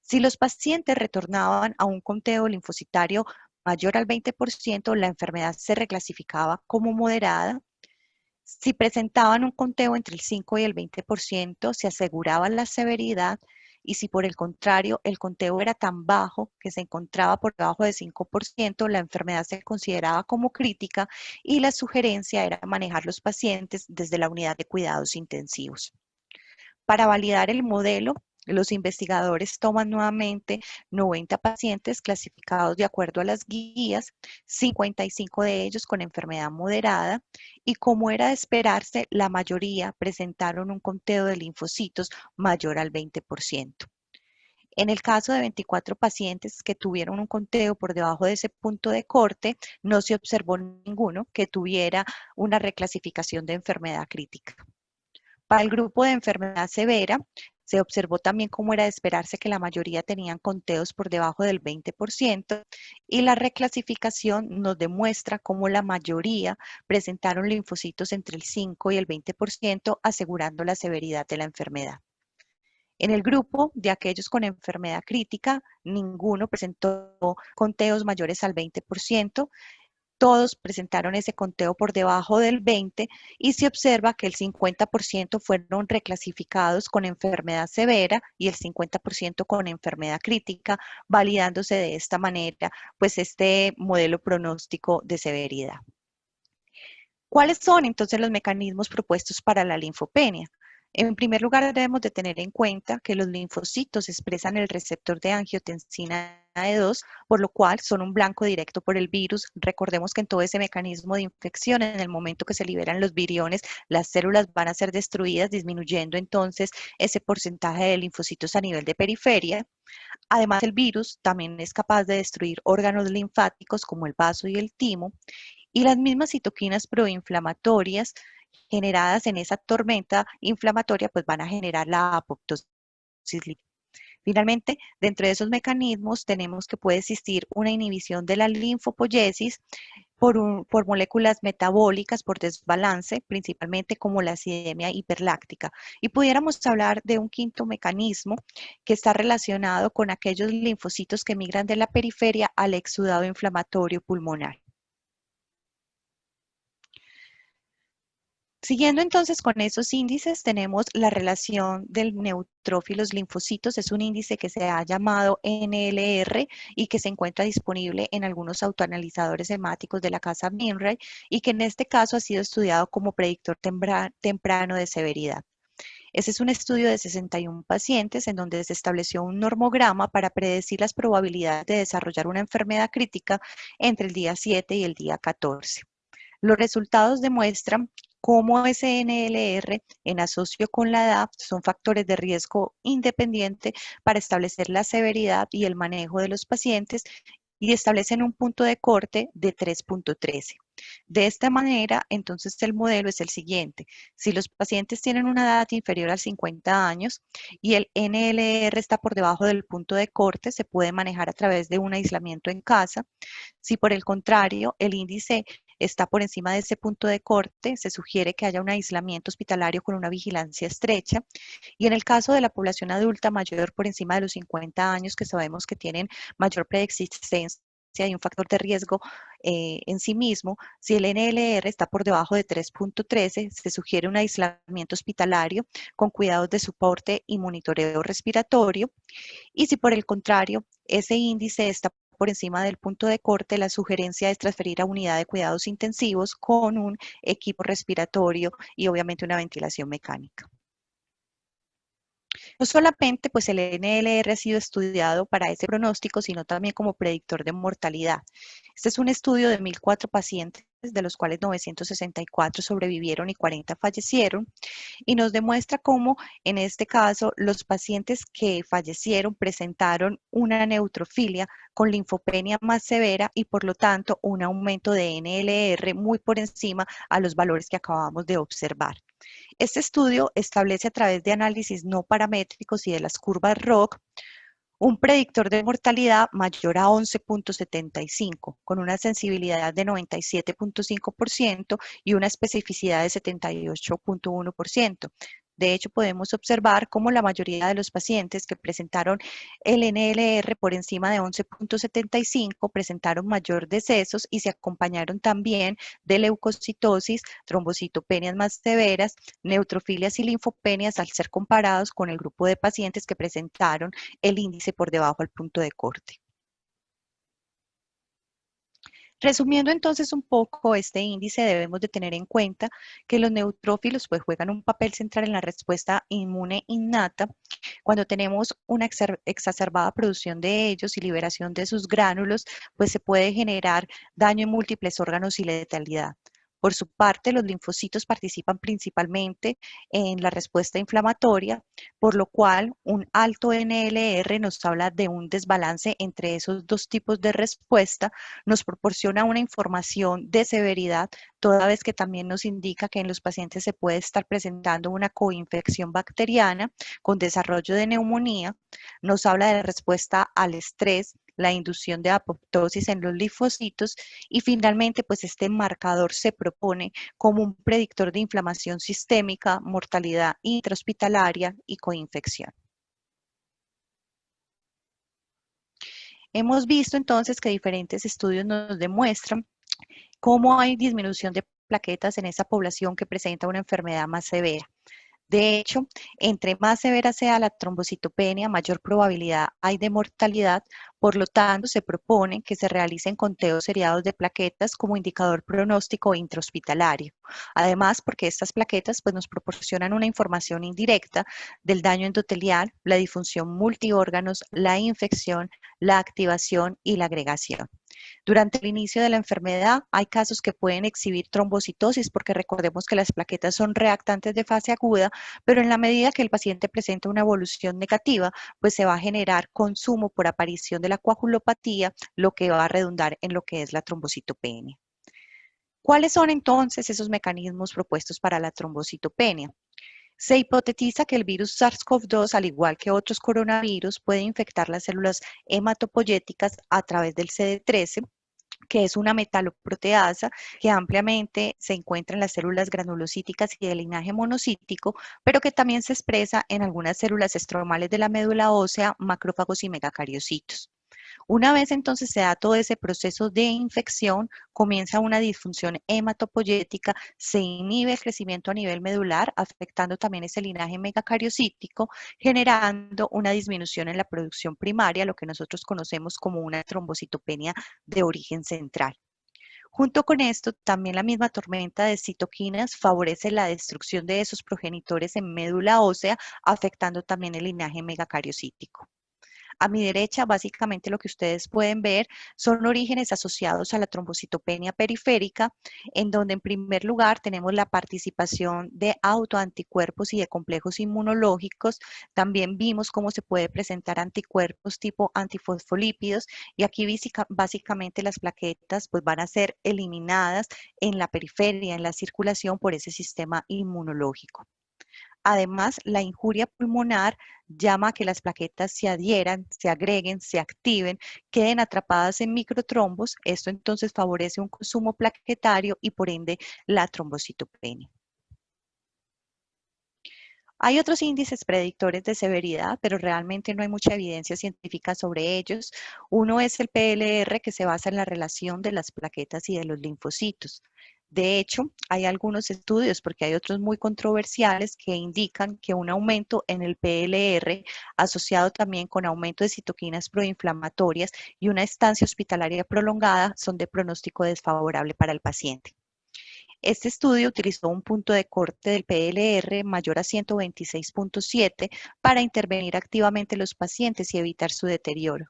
Speaker 2: Si los pacientes retornaban a un conteo linfocitario mayor al 20%, la enfermedad se reclasificaba como moderada. Si presentaban un conteo entre el 5 y el 20%, se aseguraba la severidad, y si por el contrario el conteo era tan bajo que se encontraba por debajo de 5%, la enfermedad se consideraba como crítica y la sugerencia era manejar los pacientes desde la unidad de cuidados intensivos. Para validar el modelo, los investigadores toman nuevamente 90 pacientes clasificados de acuerdo a las guías, 55 de ellos con enfermedad moderada, y como era de esperarse, la mayoría presentaron un conteo de linfocitos mayor al 20%. En el caso de 24 pacientes que tuvieron un conteo por debajo de ese punto de corte, no se observó ninguno que tuviera una reclasificación de enfermedad crítica. Para el grupo de enfermedad severa, se observó también cómo era de esperarse que la mayoría tenían conteos por debajo del 20% y la reclasificación nos demuestra cómo la mayoría presentaron linfocitos entre el 5 y el 20%, asegurando la severidad de la enfermedad. En el grupo de aquellos con enfermedad crítica, ninguno presentó conteos mayores al 20%. todos presentaron ese conteo por debajo del 20 y se observa que el 50% fueron reclasificados con enfermedad severa y el 50% con enfermedad crítica, validándose de esta manera pues este modelo pronóstico de severidad. ¿Cuáles son entonces los mecanismos propuestos para la linfopenia? En primer lugar, debemos de tener en cuenta que los linfocitos expresan el receptor de angiotensina E2, por lo cual son un blanco directo por el virus. Recordemos que en todo ese mecanismo de infección, en el momento que se liberan los viriones, las células van a ser destruidas, disminuyendo entonces ese porcentaje de linfocitos a nivel de periferia. Además, el virus también es capaz de destruir órganos linfáticos como el vaso y el timo, y las mismas citoquinas proinflamatorias generadas en esa tormenta inflamatoria pues van a generar la apoptosis lipídica. Finalmente, dentro de esos mecanismos tenemos que puede existir una inhibición de la linfopoiesis por moléculas metabólicas, por desbalance, principalmente como la acidemia hiperláctica. Y pudiéramos hablar de un quinto mecanismo que está relacionado con aquellos linfocitos que migran de la periferia al exudado inflamatorio pulmonar. Siguiendo entonces con esos índices, tenemos la relación del neutrófilos linfocitos. Es un índice que se ha llamado NLR y que se encuentra disponible en algunos autoanalizadores hemáticos de la casa Minray y que en este caso ha sido estudiado como predictor temprano de severidad. Ese es un estudio de 61 pacientes en donde se estableció un normograma para predecir las probabilidades de desarrollar una enfermedad crítica entre el día 7 y el día 14. Los resultados demuestran cómo ese NLR en asocio con la edad son factores de riesgo independiente para establecer la severidad y el manejo de los pacientes y establecen un punto de corte de 3.13. De esta manera, entonces el modelo es el siguiente. Si los pacientes tienen una edad inferior a 50 años y el NLR está por debajo del punto de corte, se puede manejar a través de un aislamiento en casa. Si por el contrario el índice está por encima de ese punto de corte, se sugiere que haya un aislamiento hospitalario con una vigilancia estrecha. Y en el caso de la población adulta mayor por encima de los 50 años, que sabemos que tienen mayor preexistencia y un factor de riesgo en sí mismo, si el NLR está por debajo de 3.13, se sugiere un aislamiento hospitalario con cuidados de soporte y monitoreo respiratorio. Y si por el contrario ese índice está por encima del punto de corte, la sugerencia es transferir a unidad de cuidados intensivos con un equipo respiratorio y obviamente una ventilación mecánica. No solamente pues el NLR ha sido estudiado para ese pronóstico, sino también como predictor de mortalidad. Este es un estudio de 1.004 pacientes, de los cuales 964 sobrevivieron y 40 fallecieron, y nos demuestra cómo en este caso los pacientes que fallecieron presentaron una neutrofilia con linfopenia más severa y por lo tanto un aumento de NLR muy por encima a los valores que acabamos de observar. Este estudio establece a través de análisis no paramétricos y de las curvas ROC un predictor de mortalidad mayor a 11.75, con una sensibilidad de 97.5% y una especificidad de 78.1%. De hecho, podemos observar cómo la mayoría de los pacientes que presentaron el NLR por encima de 11.75 presentaron mayor decesos y se acompañaron también de leucocitosis, trombocitopenias más severas, neutrofilias y linfopenias al ser comparados con el grupo de pacientes que presentaron el índice por debajo del punto de corte. Resumiendo entonces un poco este índice, debemos de tener en cuenta que los neutrófilos pues juegan un papel central en la respuesta inmune innata. Cuando tenemos una exacerbada producción de ellos y liberación de sus gránulos, pues se puede generar daño en múltiples órganos y letalidad. Por su parte, los linfocitos participan principalmente en la respuesta inflamatoria, por lo cual un alto NLR nos habla de un desbalance entre esos dos tipos de respuesta, nos proporciona una información de severidad, toda vez que también nos indica que en los pacientes se puede estar presentando una coinfección bacteriana con desarrollo de neumonía, nos habla de la respuesta al estrés, la inducción de apoptosis en los linfocitos y finalmente pues este marcador se propone como un predictor de inflamación sistémica, mortalidad intrahospitalaria y coinfección. Hemos visto entonces que diferentes estudios nos demuestran cómo hay disminución de plaquetas en esa población que presenta una enfermedad más severa. De hecho, entre más severa sea la trombocitopenia, mayor probabilidad hay de mortalidad. Por lo tanto, se propone que se realicen conteos seriados de plaquetas como indicador pronóstico intrahospitalario. Además, porque estas plaquetas pues, nos proporcionan una información indirecta del daño endotelial, la disfunción multiórganos, la infección, la activación y la agregación. Durante el inicio de la enfermedad hay casos que pueden exhibir trombocitosis porque recordemos que las plaquetas son reactantes de fase aguda, pero en la medida que el paciente presenta una evolución negativa, pues se va a generar consumo por aparición de la coagulopatía, lo que va a redundar en lo que es la trombocitopenia. ¿Cuáles son entonces esos mecanismos propuestos para la trombocitopenia? Se hipotetiza que el virus SARS-CoV-2, al igual que otros coronavirus, puede infectar las células hematopoyéticas a través del CD13, que es una metaloproteasa que ampliamente se encuentra en las células granulocíticas y de linaje monocítico, pero que también se expresa en algunas células estromales de la médula ósea, macrófagos y megacariocitos. Una vez entonces se da todo ese proceso de infección, comienza una disfunción hematopoyética, se inhibe el crecimiento a nivel medular, afectando también ese linaje megacariocítico, generando una disminución en la producción primaria, lo que nosotros conocemos como una trombocitopenia de origen central. Junto con esto, también la misma tormenta de citoquinas favorece la destrucción de esos progenitores en médula ósea, afectando también el linaje megacariocítico. A mi derecha, básicamente lo que ustedes pueden ver son orígenes asociados a la trombocitopenia periférica, en donde en primer lugar tenemos la participación de autoanticuerpos y de complejos inmunológicos. También vimos cómo se puede presentar anticuerpos tipo antifosfolípidos y aquí básicamente las plaquetas pues van a ser eliminadas en la periferia, en la circulación por ese sistema inmunológico. Además, la injuria pulmonar llama a que las plaquetas se adhieran, se agreguen, se activen, queden atrapadas en microtrombos. Esto entonces favorece un consumo plaquetario y por ende la trombocitopenia. Hay otros índices predictores de severidad, pero realmente no hay mucha evidencia científica sobre ellos. Uno es el PLR, que se basa en la relación de las plaquetas y de los linfocitos. De hecho, hay algunos estudios, porque hay otros muy controversiales, que indican que un aumento en el PLR, asociado también con aumento de citoquinas proinflamatorias y una estancia hospitalaria prolongada, son de pronóstico desfavorable para el paciente. Este estudio utilizó un punto de corte del PLR mayor a 126.7 para intervenir activamente en los pacientes y evitar su deterioro.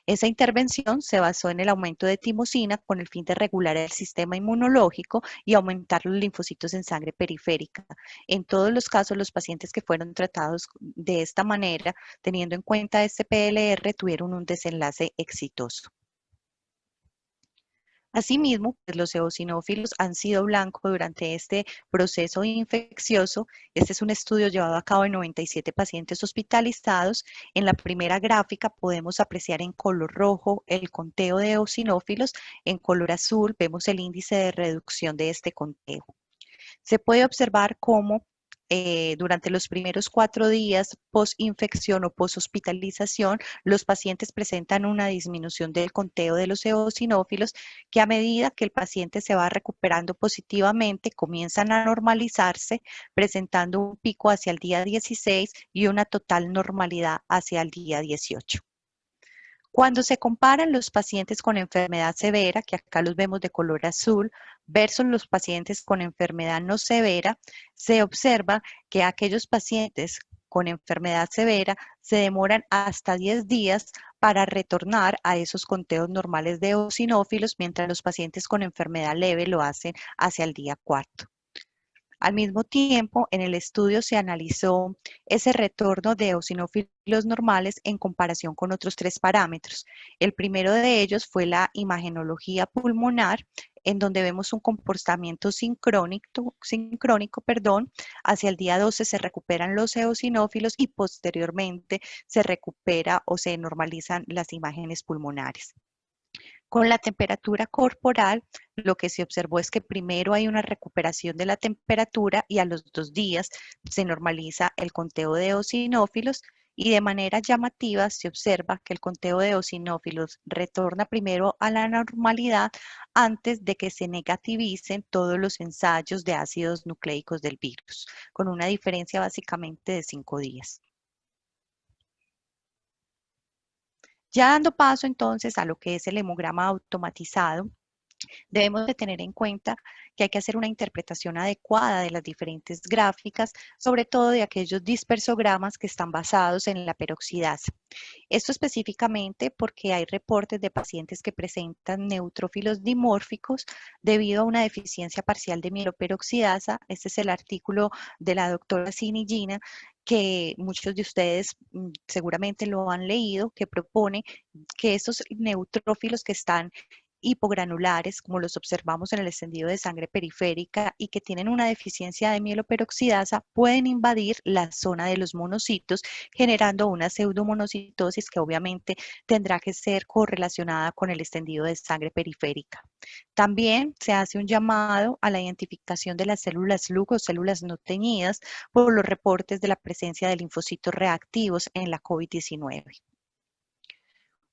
Speaker 2: Esa intervención se basó en el aumento de timosina con el fin de regular el sistema inmunológico y aumentar los linfocitos en sangre periférica. En todos los casos, los pacientes que fueron tratados de esta manera, teniendo en cuenta este PLR, tuvieron un desenlace exitoso. Asimismo, pues, los eosinófilos han sido blanco durante este proceso infeccioso. Este es un estudio llevado a cabo en 97 pacientes hospitalizados. En la primera gráfica podemos apreciar en color rojo el conteo de eosinófilos. En color azul vemos el índice de reducción de este conteo. Se puede observar cómo durante los primeros 4 días post-infección o post-hospitalización, los pacientes presentan una disminución del conteo de los eosinófilos que a medida que el paciente se va recuperando positivamente, comienzan a normalizarse, presentando un pico hacia el día 16 y una total normalidad hacia el día 18. Cuando se comparan los pacientes con enfermedad severa, que acá los vemos de color azul, versus los pacientes con enfermedad no severa, se observa que aquellos pacientes con enfermedad severa se demoran hasta 10 días para retornar a esos conteos normales de eosinófilos, mientras los pacientes con enfermedad leve lo hacen hacia el día 4. Al mismo tiempo, en el estudio se analizó ese retorno de eosinófilos normales en comparación con otros 3 parámetros. El primero de ellos fue la imagenología pulmonar, en donde vemos un comportamiento sincrónico, hacia el día 12 se recuperan los eosinófilos y posteriormente se recupera o se normalizan las imágenes pulmonares. Con la temperatura corporal, lo que se observó es que primero hay una recuperación de la temperatura y a los 2 días se normaliza el conteo de eosinófilos y de manera llamativa se observa que el conteo de eosinófilos retorna primero a la normalidad antes de que se negativicen todos los ensayos de ácidos nucleicos del virus, con una diferencia básicamente de 5 días. Ya dando paso entonces a lo que es el hemograma automatizado, debemos de tener en cuenta que hay que hacer una interpretación adecuada de las diferentes gráficas, sobre todo de aquellos dispersogramas que están basados en la peroxidasa. Esto específicamente porque hay reportes de pacientes que presentan neutrófilos dimórficos debido a una deficiencia parcial de mieloperoxidasa. Este es el artículo de la doctora Sinigina, que muchos de ustedes seguramente lo han leído, que propone que estos neutrófilos que están hipogranulares, como los observamos en el extendido de sangre periférica y que tienen una deficiencia de mieloperoxidasa, pueden invadir la zona de los monocitos, generando una pseudomonocitosis que obviamente tendrá que ser correlacionada con el extendido de sangre periférica. También se hace un llamado a la identificación de las células LUC o células no teñidas por los reportes de la presencia de linfocitos reactivos en la COVID-19.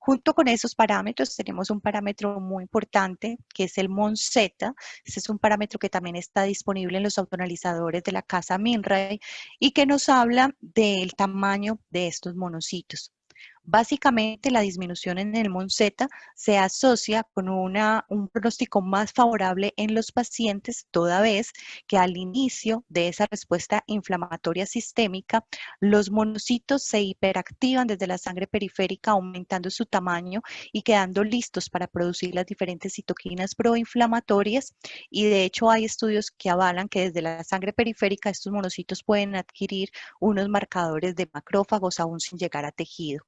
Speaker 2: Junto con esos parámetros tenemos un parámetro muy importante que es el MONZ. Este es un parámetro que también está disponible en los autoanalizadores de la casa Milray y que nos habla del tamaño de estos monocitos. Básicamente, la disminución en el MONZ se asocia con un pronóstico más favorable en los pacientes, toda vez que al inicio de esa respuesta inflamatoria sistémica, los monocitos se hiperactivan desde la sangre periférica, aumentando su tamaño y quedando listos para producir las diferentes citoquinas proinflamatorias. Y de hecho, hay estudios que avalan que desde la sangre periférica estos monocitos pueden adquirir unos marcadores de macrófagos aún sin llegar a tejido.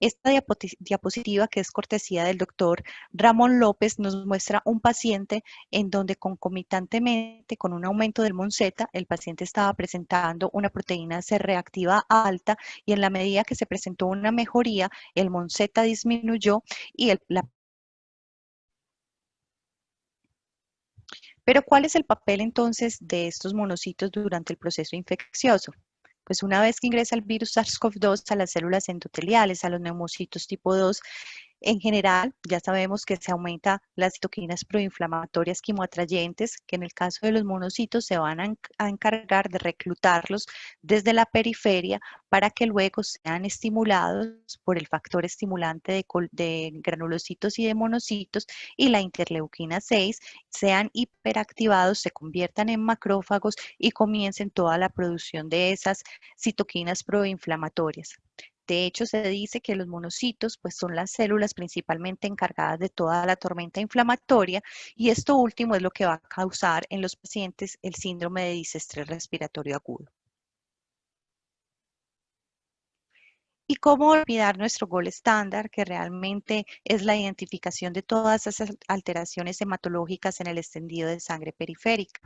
Speaker 2: Esta diapositiva, que es cortesía del doctor Ramón López, nos muestra un paciente en donde concomitantemente con un aumento del MONZ, el paciente estaba presentando una proteína C reactiva alta y en la medida que se presentó una mejoría, el MONZ disminuyó y Pero ¿cuál es el papel entonces de estos monocitos durante el proceso infeccioso? Pues una vez que ingresa el virus SARS-CoV-2 a las células endoteliales, a los neumocitos tipo 2, en general, ya sabemos que se aumenta las citoquinas proinflamatorias quimoatrayentes, que en el caso de los monocitos se van a encargar de reclutarlos desde la periferia para que luego sean estimulados por el factor estimulante de granulocitos y de monocitos y la interleuquina 6, sean hiperactivados, se conviertan en macrófagos y comiencen toda la producción de esas citoquinas proinflamatorias. De hecho, se dice que los monocitos pues, son las células principalmente encargadas de toda la tormenta inflamatoria y esto último es lo que va a causar en los pacientes el síndrome de disestrés respiratorio agudo. ¿Y cómo olvidar nuestro gol estándar, que realmente es la identificación de todas esas alteraciones hematológicas en el extendido de sangre periférica?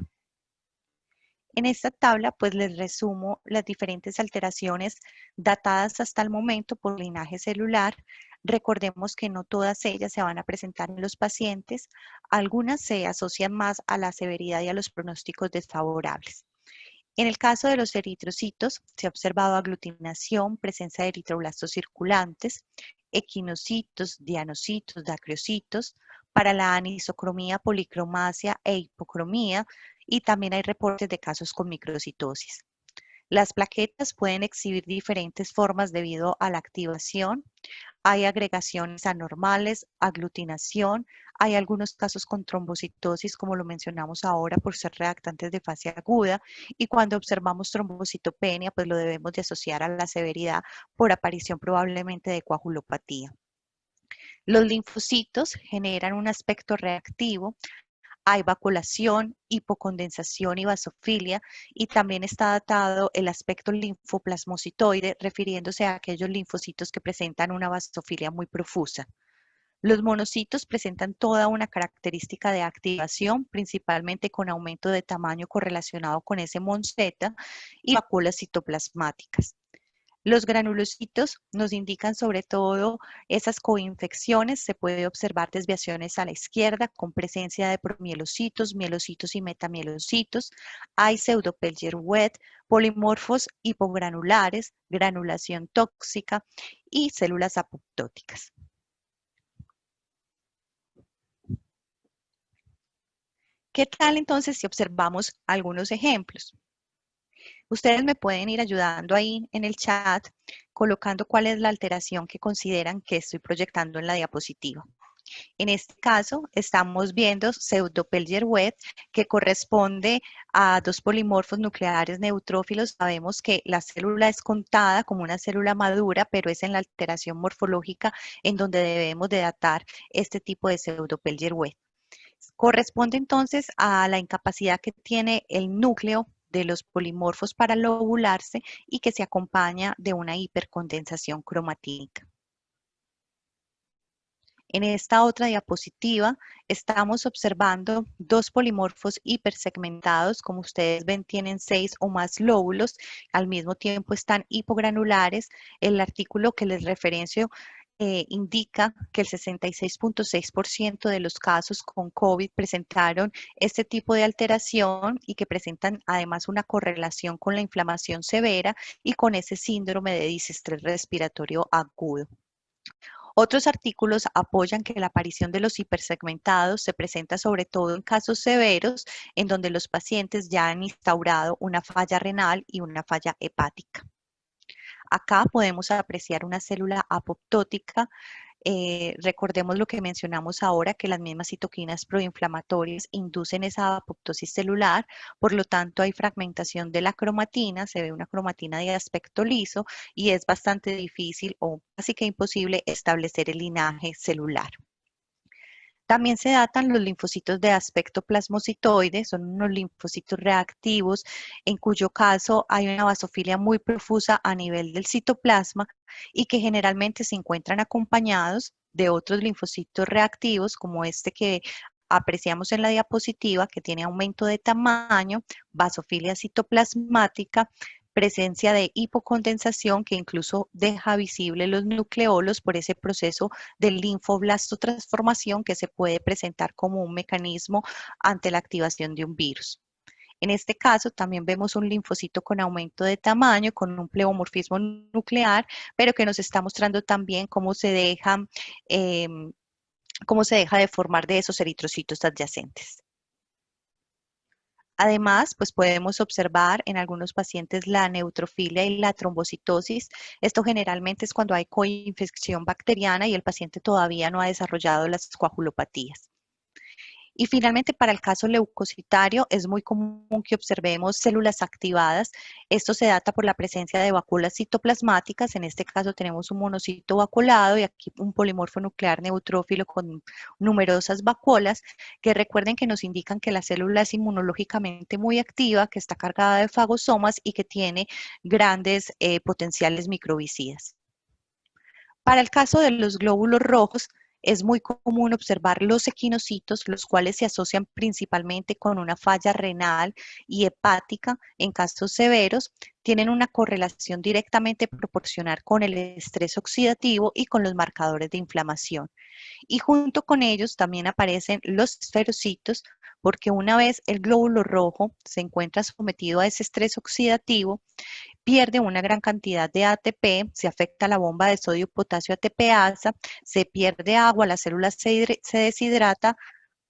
Speaker 2: En esta tabla, pues les resumo las diferentes alteraciones datadas hasta el momento por linaje celular. Recordemos que no todas ellas se van a presentar en los pacientes. Algunas se asocian más a la severidad y a los pronósticos desfavorables. En el caso de los eritrocitos, se ha observado aglutinación, presencia de eritroblastos circulantes, equinocitos, dianocitos, dacriocitos. Para la anisocromía, policromasia e hipocromía, y también hay reportes de casos con microcitosis. Las plaquetas pueden exhibir diferentes formas debido a la activación. Hay agregaciones anormales, aglutinación, hay algunos casos con trombocitosis, como lo mencionamos ahora, por ser reactantes de fase aguda, y cuando observamos trombocitopenia, pues lo debemos de asociar a la severidad por aparición probablemente de coagulopatía. Los linfocitos generan un aspecto reactivo. Hay vacuolación, hipocondensación y vasofilia, y también está datado el aspecto linfoplasmocitoide, refiriéndose a aquellos linfocitos que presentan una vasofilia muy profusa. Los monocitos presentan toda una característica de activación, principalmente con aumento de tamaño correlacionado con ese MONZ y vacuolas citoplasmáticas. Los granulocitos nos indican sobre todo esas coinfecciones. Se puede observar desviaciones a la izquierda con presencia de promielocitos, mielocitos y metamielocitos. Hay pseudopelger wet, polimorfos hipogranulares, granulación tóxica y células apoptóticas. ¿Qué tal entonces si observamos algunos ejemplos? Ustedes me pueden ir ayudando ahí en el chat, colocando cuál es la alteración que consideran que estoy proyectando en la diapositiva. En este caso, estamos viendo pseudopelger wet, que corresponde a dos polimorfos nucleares neutrófilos. Sabemos que la célula es contada como una célula madura, pero es en la alteración morfológica en donde debemos de datar este tipo de pseudopelger wet. Corresponde entonces a la incapacidad que tiene el núcleo de los polimorfos para lobularse y que se acompaña de una hipercondensación cromatínica. En esta otra diapositiva estamos observando dos polimorfos hipersegmentados. Como ustedes ven, tienen 6 o más lóbulos, al mismo tiempo están hipogranulares. El artículo que les referencio indica que el 66.6% de los casos con COVID presentaron este tipo de alteración y que presentan además una correlación con la inflamación severa y con ese síndrome de disestrés respiratorio agudo. Otros artículos apoyan que la aparición de los hipersegmentados se presenta sobre todo en casos severos en donde los pacientes ya han instaurado una falla renal y una falla hepática. Acá podemos apreciar una célula apoptótica. Recordemos lo que mencionamos ahora, que las mismas citoquinas proinflamatorias inducen esa apoptosis celular, por lo tanto hay fragmentación de la cromatina, se ve una cromatina de aspecto liso y es bastante difícil o casi que imposible establecer el linaje celular. También se datan los linfocitos de aspecto plasmocitoide, son unos linfocitos reactivos, en cuyo caso hay una basofilia muy profusa a nivel del citoplasma y que generalmente se encuentran acompañados de otros linfocitos reactivos, como este que apreciamos en la diapositiva, que tiene aumento de tamaño, basofilia citoplasmática, presencia de hipocondensación que incluso deja visible los nucleolos por ese proceso de linfoblastotransformación que se puede presentar como un mecanismo ante la activación de un virus. En este caso también vemos un linfocito con aumento de tamaño, con un pleomorfismo nuclear, pero que nos está mostrando también eh, cómo se deja de formar de esos eritrocitos adyacentes. Además, pues podemos observar en algunos pacientes la neutrofilia y la trombocitosis. Esto generalmente es cuando hay coinfección bacteriana y el paciente todavía no ha desarrollado las coagulopatías. Y finalmente, para el caso leucocitario, es muy común que observemos células activadas. Esto se data por la presencia de vacuolas citoplasmáticas. En este caso tenemos un monocito vacuolado y aquí un polimorfo nuclear neutrófilo con numerosas vacuolas, que recuerden que nos indican que la célula es inmunológicamente muy activa, que está cargada de fagosomas y que tiene grandes potenciales microbicidas. Para el caso de los glóbulos rojos, es muy común observar los equinocitos, los cuales se asocian principalmente con una falla renal y hepática en casos severos, tienen una correlación directamente proporcional con el estrés oxidativo y con los marcadores de inflamación. Y junto con ellos también aparecen los esferocitos, porque una vez el glóbulo rojo se encuentra sometido a ese estrés oxidativo, pierde una gran cantidad de ATP, se afecta la bomba de sodio-potasio ATPasa, se pierde agua, la célula se deshidrata.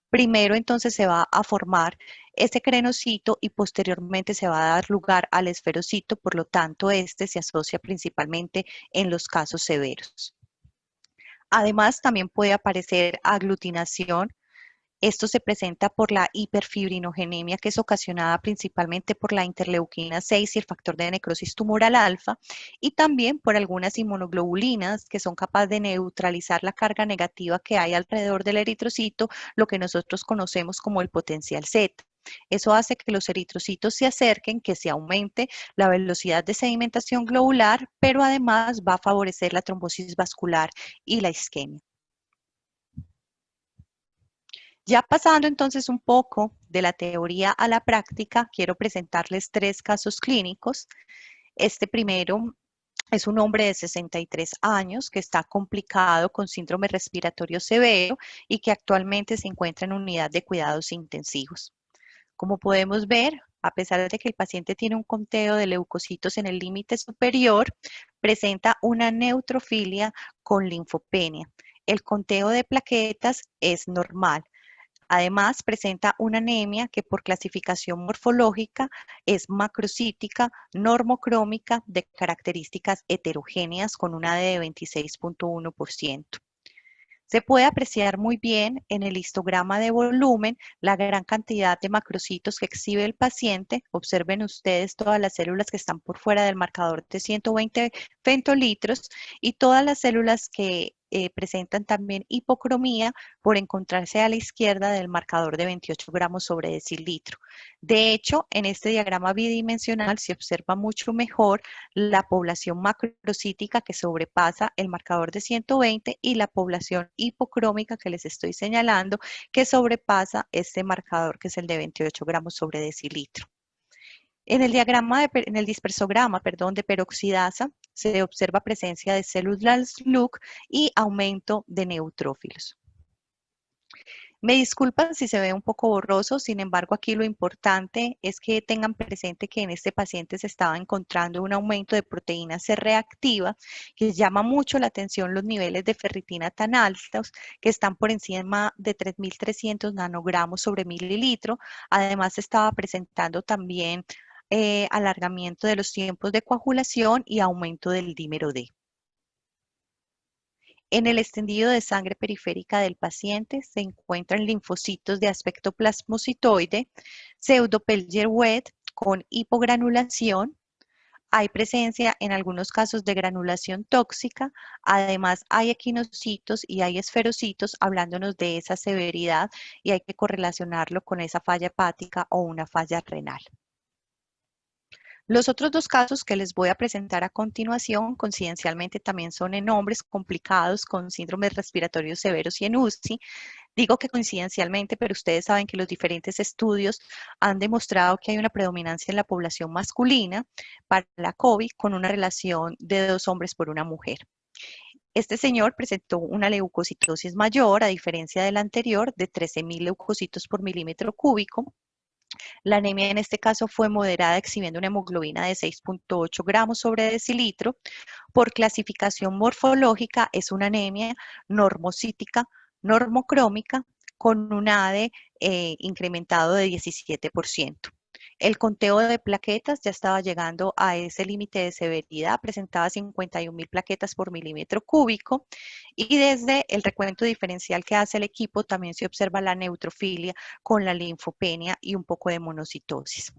Speaker 2: Primero entonces se va a formar ese crenocito y posteriormente se va a dar lugar al esferocito, por lo tanto este se asocia principalmente en los casos severos. Además también puede aparecer aglutinación. Esto se presenta por la hiperfibrinogenemia, que es ocasionada principalmente por la interleuquina 6 y el factor de necrosis tumoral alfa, y también por algunas inmunoglobulinas que son capaces de neutralizar la carga negativa que hay alrededor del eritrocito, lo que nosotros conocemos como el potencial Z. Eso hace que los eritrocitos se acerquen, que se aumente la velocidad de sedimentación globular, pero además va a favorecer la trombosis vascular y la isquemia. Ya pasando entonces un poco de la teoría a la práctica, quiero presentarles 3 casos clínicos. Este primero Es un hombre de 63 años que está complicado con síndrome respiratorio severo y que actualmente se encuentra en unidad de cuidados intensivos. Como podemos ver, a pesar de que el paciente tiene un conteo de leucocitos en el límite superior, presenta una neutrofilia con linfopenia. El conteo de plaquetas es normal. Además, presenta una anemia que por clasificación morfológica es macrocítica, normocrómica, de características heterogéneas con una D de 26.1%. Se puede apreciar muy bien en el histograma de volumen la gran cantidad de macrocitos que exhibe el paciente. Observen ustedes todas las células que están por fuera del marcador de 120 femtolitros y todas las células que presentan también hipocromía por encontrarse a la izquierda del marcador de 28 gramos sobre decilitro. De hecho, en este diagrama bidimensional se observa mucho mejor la población macrocítica que sobrepasa el marcador de 120 y la población hipocrómica que les estoy señalando que sobrepasa este marcador que es el de 28 gramos sobre decilitro. En el dispersograma, de peroxidasa se observa presencia de células LUC y aumento de neutrófilos. Me disculpan si se ve un poco borroso, sin embargo, aquí lo importante es que tengan presente que en este paciente se estaba encontrando un aumento de proteína C reactiva, que llama mucho la atención los niveles de ferritina tan altos, que están por encima de 3.300 nanogramos sobre mililitro. Además, estaba presentando también alargamiento de los tiempos de coagulación y aumento del dímero D. En el extendido de sangre periférica del paciente se encuentran linfocitos de aspecto plasmocitoide, pseudo-Pellier-Wet con hipogranulación. Hay presencia en algunos casos de granulación tóxica. Además, hay equinocitos y hay esferocitos hablándonos de esa severidad y hay que correlacionarlo con esa falla hepática o una falla renal. Los otros dos casos que les voy a presentar a continuación, coincidencialmente también son en hombres complicados con síndromes respiratorios severos y en UCI. Digo que coincidencialmente, pero ustedes saben que los diferentes estudios han demostrado que hay una predominancia en la población masculina para la COVID con una relación de 2 hombres por una mujer. Este señor presentó una leucocitosis mayor, a diferencia del anterior, de 13.000 leucocitos por milímetro cúbico. La anemia en este caso fue moderada, exhibiendo una hemoglobina de 6.8 gramos sobre decilitro. Por clasificación morfológica es una anemia normocítica, normocrómica, con un ADE incrementado de 17%. El conteo de plaquetas ya estaba llegando a ese límite de severidad, presentaba 51.000 plaquetas por milímetro cúbico y desde el recuento diferencial que hace el equipo también se observa la neutrofilia con la linfopenia y un poco de monocitosis.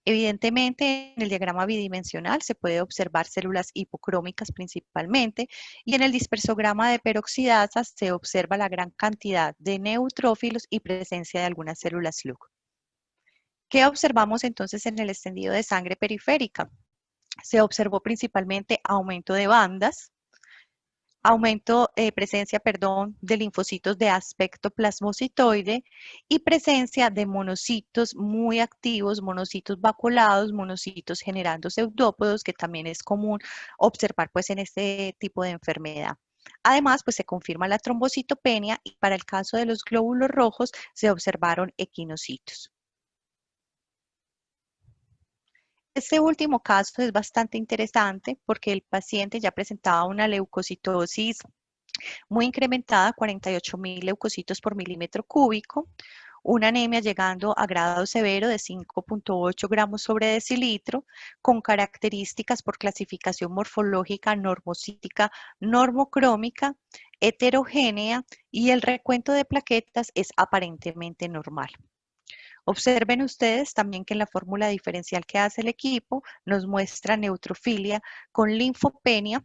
Speaker 2: Evidentemente, en el diagrama bidimensional se puede observar células hipocrómicas principalmente y en el dispersograma de peroxidasas se observa la gran cantidad de neutrófilos y presencia de algunas células LUC. ¿Qué observamos entonces en el extendido de sangre periférica? Se observó principalmente aumento de bandas, presencia de linfocitos de aspecto plasmocitoide y presencia de monocitos muy activos, monocitos vacuolados, monocitos generando pseudópodos, que también es común observar pues en este tipo de enfermedad. Además, pues se confirma la trombocitopenia y para el caso de los glóbulos rojos se observaron equinocitos. Este último caso es bastante interesante porque el paciente ya presentaba una leucocitosis muy incrementada, 48.000 leucocitos por milímetro cúbico, una anemia llegando a grado severo de 5.8 gramos sobre decilitro, con características por clasificación morfológica normocítica, normocrómica, heterogénea y el recuento de plaquetas es aparentemente normal. Observen ustedes también que en la fórmula diferencial que hace el equipo nos muestra neutrofilia con linfopenia.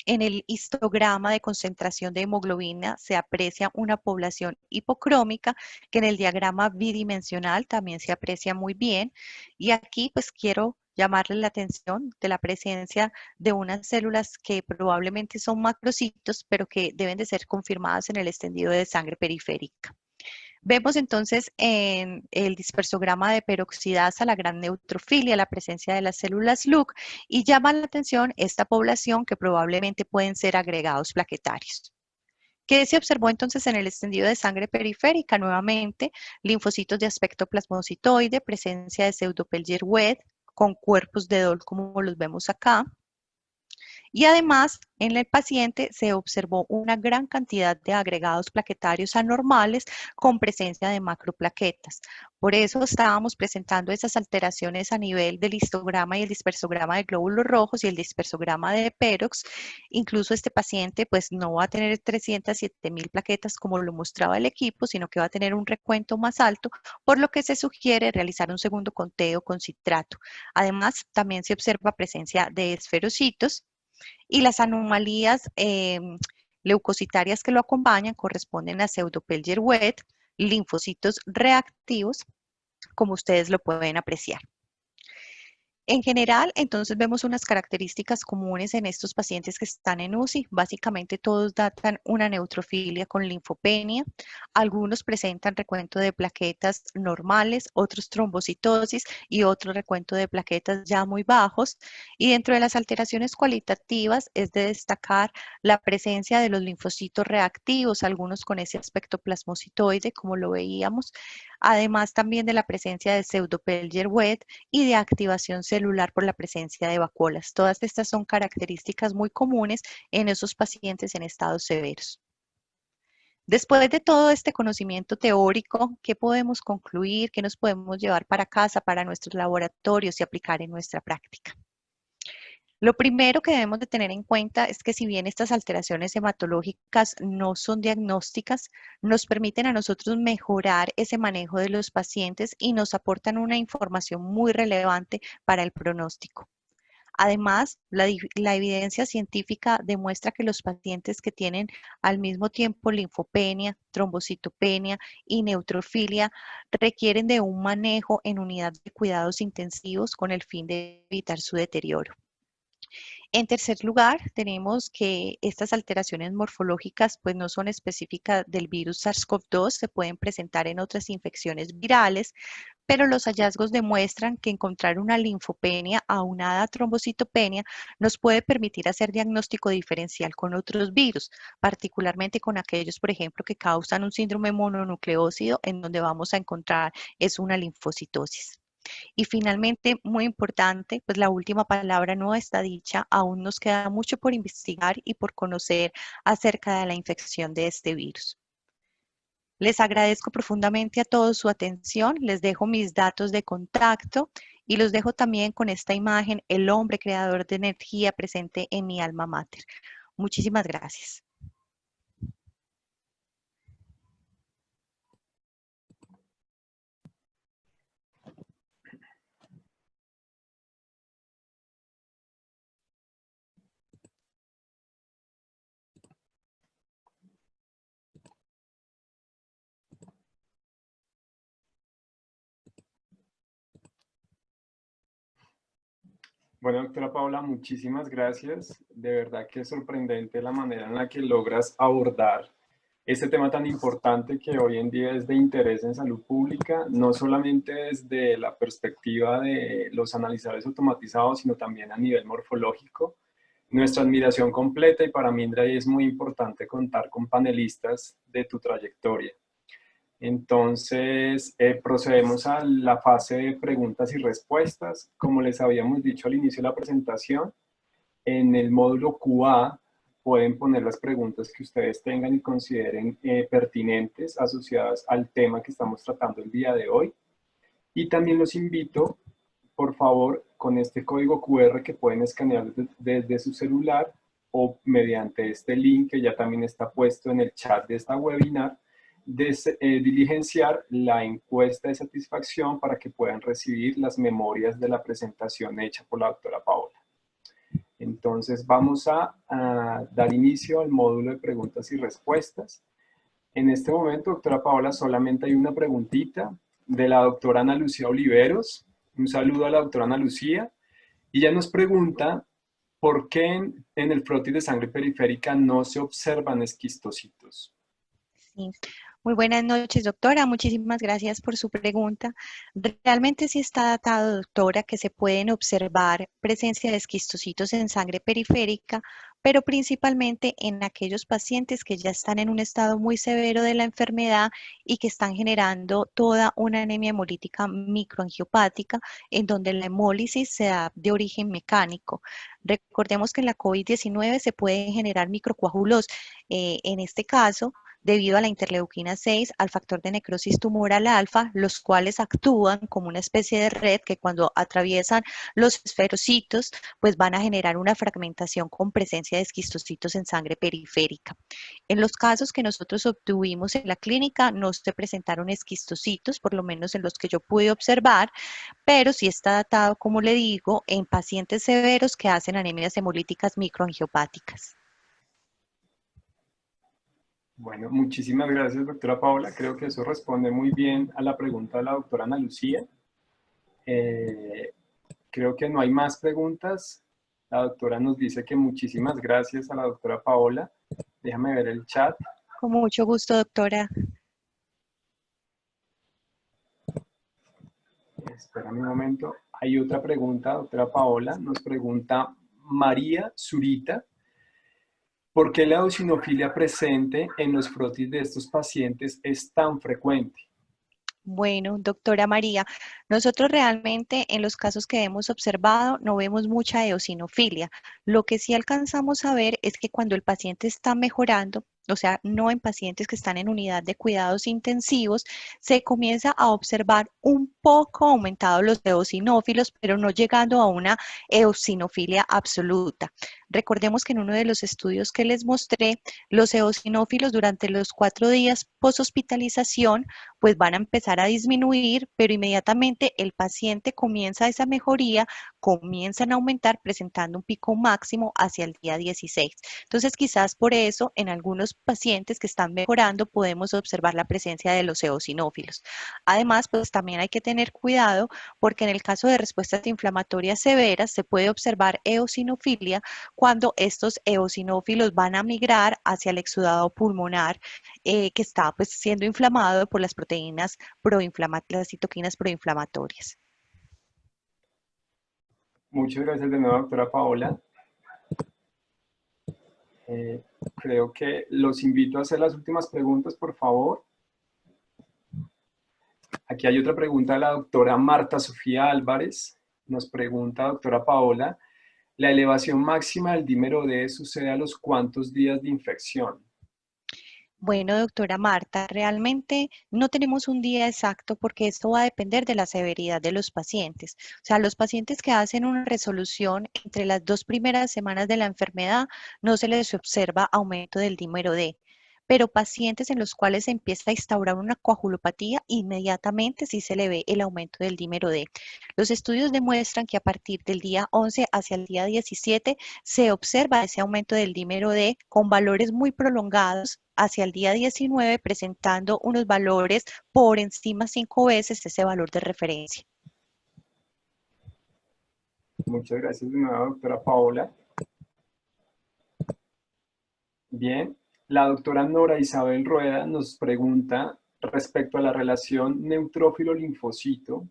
Speaker 2: En el histograma de concentración de hemoglobina se aprecia una población hipocrómica que en el diagrama bidimensional también se aprecia muy bien. Y aquí pues quiero llamarle la atención de la presencia de unas células que probablemente son macrocitos, pero que deben de ser confirmadas en el extendido de sangre periférica. Vemos entonces en el dispersograma de peroxidasa la gran neutrofilia, la presencia de las células LUC, y llama la atención esta población que probablemente pueden ser agregados plaquetarios. ¿Qué se observó entonces en el extendido de sangre periférica? Nuevamente, linfocitos de aspecto plasmocitoide, presencia de pseudopellier-Wet con cuerpos de Dol como los vemos acá. Y además, en el paciente se observó una gran cantidad de agregados plaquetarios anormales con presencia de macroplaquetas. Por eso estábamos presentando esas alteraciones a nivel del histograma y el dispersograma de glóbulos rojos y el dispersograma de Perox. Incluso este paciente pues no va a tener 307.000 plaquetas como lo mostraba el equipo, sino que va a tener un recuento más alto, por lo que se sugiere realizar un segundo conteo con citrato. Además, también se observa presencia de esferocitos y las anomalías leucocitarias que lo acompañan corresponden a pseudopellier-Wet, linfocitos reactivos, como ustedes lo pueden apreciar. En general, entonces vemos unas características comunes en estos pacientes que están en UCI. Básicamente todos datan una neutrofilia con linfopenia. Algunos presentan recuento de plaquetas normales, otros trombocitosis y otro recuento de plaquetas ya muy bajos. Y dentro de las alteraciones cualitativas es de destacar la presencia de los linfocitos reactivos, algunos con ese aspecto plasmocitoide, como lo veíamos. Además también de la presencia de pseudopellier-Wet y de activación celular por la presencia de vacuolas. Todas estas son características muy comunes en esos pacientes en estados severos. Después de todo este conocimiento teórico, ¿qué podemos concluir? ¿Qué nos podemos llevar para casa, para nuestros laboratorios y aplicar en nuestra práctica? Lo primero que debemos de tener en cuenta es que si bien estas alteraciones hematológicas no son diagnósticas, nos permiten a nosotros mejorar ese manejo de los pacientes y nos aportan una información muy relevante para el pronóstico. Además, la evidencia científica demuestra que los pacientes que tienen al mismo tiempo linfopenia, trombocitopenia y neutrofilia requieren de un manejo en unidad de cuidados intensivos con el fin de evitar su deterioro. En tercer lugar, tenemos que estas alteraciones morfológicas pues no son específicas del virus SARS-CoV-2, se pueden presentar en otras infecciones virales, pero los hallazgos demuestran que encontrar una linfopenia aunada a trombocitopenia nos puede permitir hacer diagnóstico diferencial con otros virus, particularmente con aquellos, por ejemplo, que causan un síndrome mononucleósido, en donde vamos a encontrar es una linfocitosis. Y finalmente, muy importante, pues la última palabra no está dicha, aún nos queda mucho por investigar y por conocer acerca de la infección de este virus. Les agradezco profundamente a todos su atención, les dejo mis datos de contacto y los dejo también con esta imagen, el hombre creador de energía presente en mi alma mater. Muchísimas gracias.
Speaker 3: Bueno, doctora Paula, muchísimas gracias. De verdad que es sorprendente la manera en la que logras abordar este tema tan importante que hoy en día es de interés en salud pública, no solamente desde la perspectiva de los analizadores automatizados, sino también a nivel morfológico. Nuestra admiración completa y para mí, Indra, es muy importante contar con panelistas de tu trayectoria. Entonces, procedemos a la fase de preguntas y respuestas. Como les habíamos dicho al inicio de la presentación, en el módulo QA pueden poner las preguntas que ustedes tengan y consideren pertinentes asociadas al tema que estamos tratando el día de hoy. Y también los invito, por favor, con este código QR que pueden escanear desde su celular o mediante este link que ya también está puesto en el chat de esta webinar, diligenciar la encuesta de satisfacción para que puedan recibir las memorias de la presentación hecha por la doctora Paola. Entonces vamos a dar inicio al módulo de preguntas y respuestas. En este momento, doctora Paola, solamente hay una preguntita de la doctora Ana Lucía Oliveros. Un saludo a la doctora Ana Lucía. Y ella nos pregunta, ¿por qué en el frotis de sangre periférica no se observan esquistocitos?
Speaker 2: Sí. Muy buenas noches, doctora. Muchísimas gracias por su pregunta. Realmente sí está datado, doctora, que se pueden observar presencia de esquistocitos en sangre periférica, pero principalmente en aquellos pacientes que ya están en un estado muy severo de la enfermedad y que están generando toda una anemia hemolítica microangiopática, en donde la hemólisis se da de origen mecánico. Recordemos que en la COVID-19 se pueden generar microcoágulos, en este caso, debido a la interleuquina 6, al factor de necrosis tumoral alfa, los cuales actúan como una especie de red que cuando atraviesan los esferocitos, pues van a generar una fragmentación con presencia de esquistocitos en sangre periférica. En los casos que nosotros obtuvimos en la clínica, no se presentaron esquistocitos, por lo menos en los que yo pude observar, pero sí está datado, como le digo, en pacientes severos que hacen anemias hemolíticas microangiopáticas.
Speaker 3: Bueno, muchísimas gracias, doctora Paola. Creo que eso responde muy bien a la pregunta de la doctora Ana Lucía. Creo que no hay más preguntas. La doctora nos dice que muchísimas gracias a la doctora Paola. Déjame ver el chat.
Speaker 2: Con mucho gusto, doctora.
Speaker 3: Espérame un momento. Hay otra pregunta, doctora Paola. Nos pregunta María Zurita. ¿Por qué la eosinofilia presente en los frotis de estos pacientes es tan frecuente?
Speaker 2: Bueno, doctora María, nosotros realmente en los casos que hemos observado no vemos mucha eosinofilia. Lo que sí alcanzamos a ver es que cuando el paciente está mejorando, o sea, no en pacientes que están en unidad de cuidados intensivos, se comienza a observar un poco aumentados los eosinófilos, pero no llegando a una eosinofilia absoluta. Recordemos que en uno de los estudios que les mostré, los eosinófilos durante los 4 días post-hospitalización pues van a empezar a disminuir, pero inmediatamente el paciente comienza esa mejoría, comienzan a aumentar presentando un pico máximo hacia el día 16. Entonces, quizás por eso en algunos pacientes que están mejorando podemos observar la presencia de los eosinófilos. Además, pues también hay que tener cuidado porque en el caso de respuestas inflamatorias severas se puede observar eosinofilia cuando estos eosinófilos van a migrar hacia el exudado pulmonar, que está pues siendo inflamado por las proteínas las citoquinas proinflamatorias.
Speaker 3: Muchas gracias de nuevo, doctora Paola. Creo que los invito a hacer las últimas preguntas, por favor. Aquí hay otra pregunta de la doctora Marta Sofía Álvarez. Nos pregunta, doctora Paola, ¿la elevación máxima del dímero D sucede a los cuántos días de infección?
Speaker 2: Bueno, doctora Marta, realmente no tenemos un día exacto porque esto va a depender de la severidad de los pacientes. O sea, los pacientes que hacen una resolución entre las 2 primeras semanas de la enfermedad no se les observa aumento del dímero D. Pero pacientes en los cuales se empieza a instaurar una coagulopatía, inmediatamente sí se le ve el aumento del dímero D. Los estudios demuestran que a partir del día 11 hacia el día 17 se observa ese aumento del dímero D con valores muy prolongados hacia el día 19, presentando unos valores por encima 5 veces ese valor de referencia.
Speaker 3: Muchas gracias de nuevo, doctora Paola. Bien, la doctora Nora Isabel Rueda nos pregunta respecto a la relación neutrófilo-linfocito,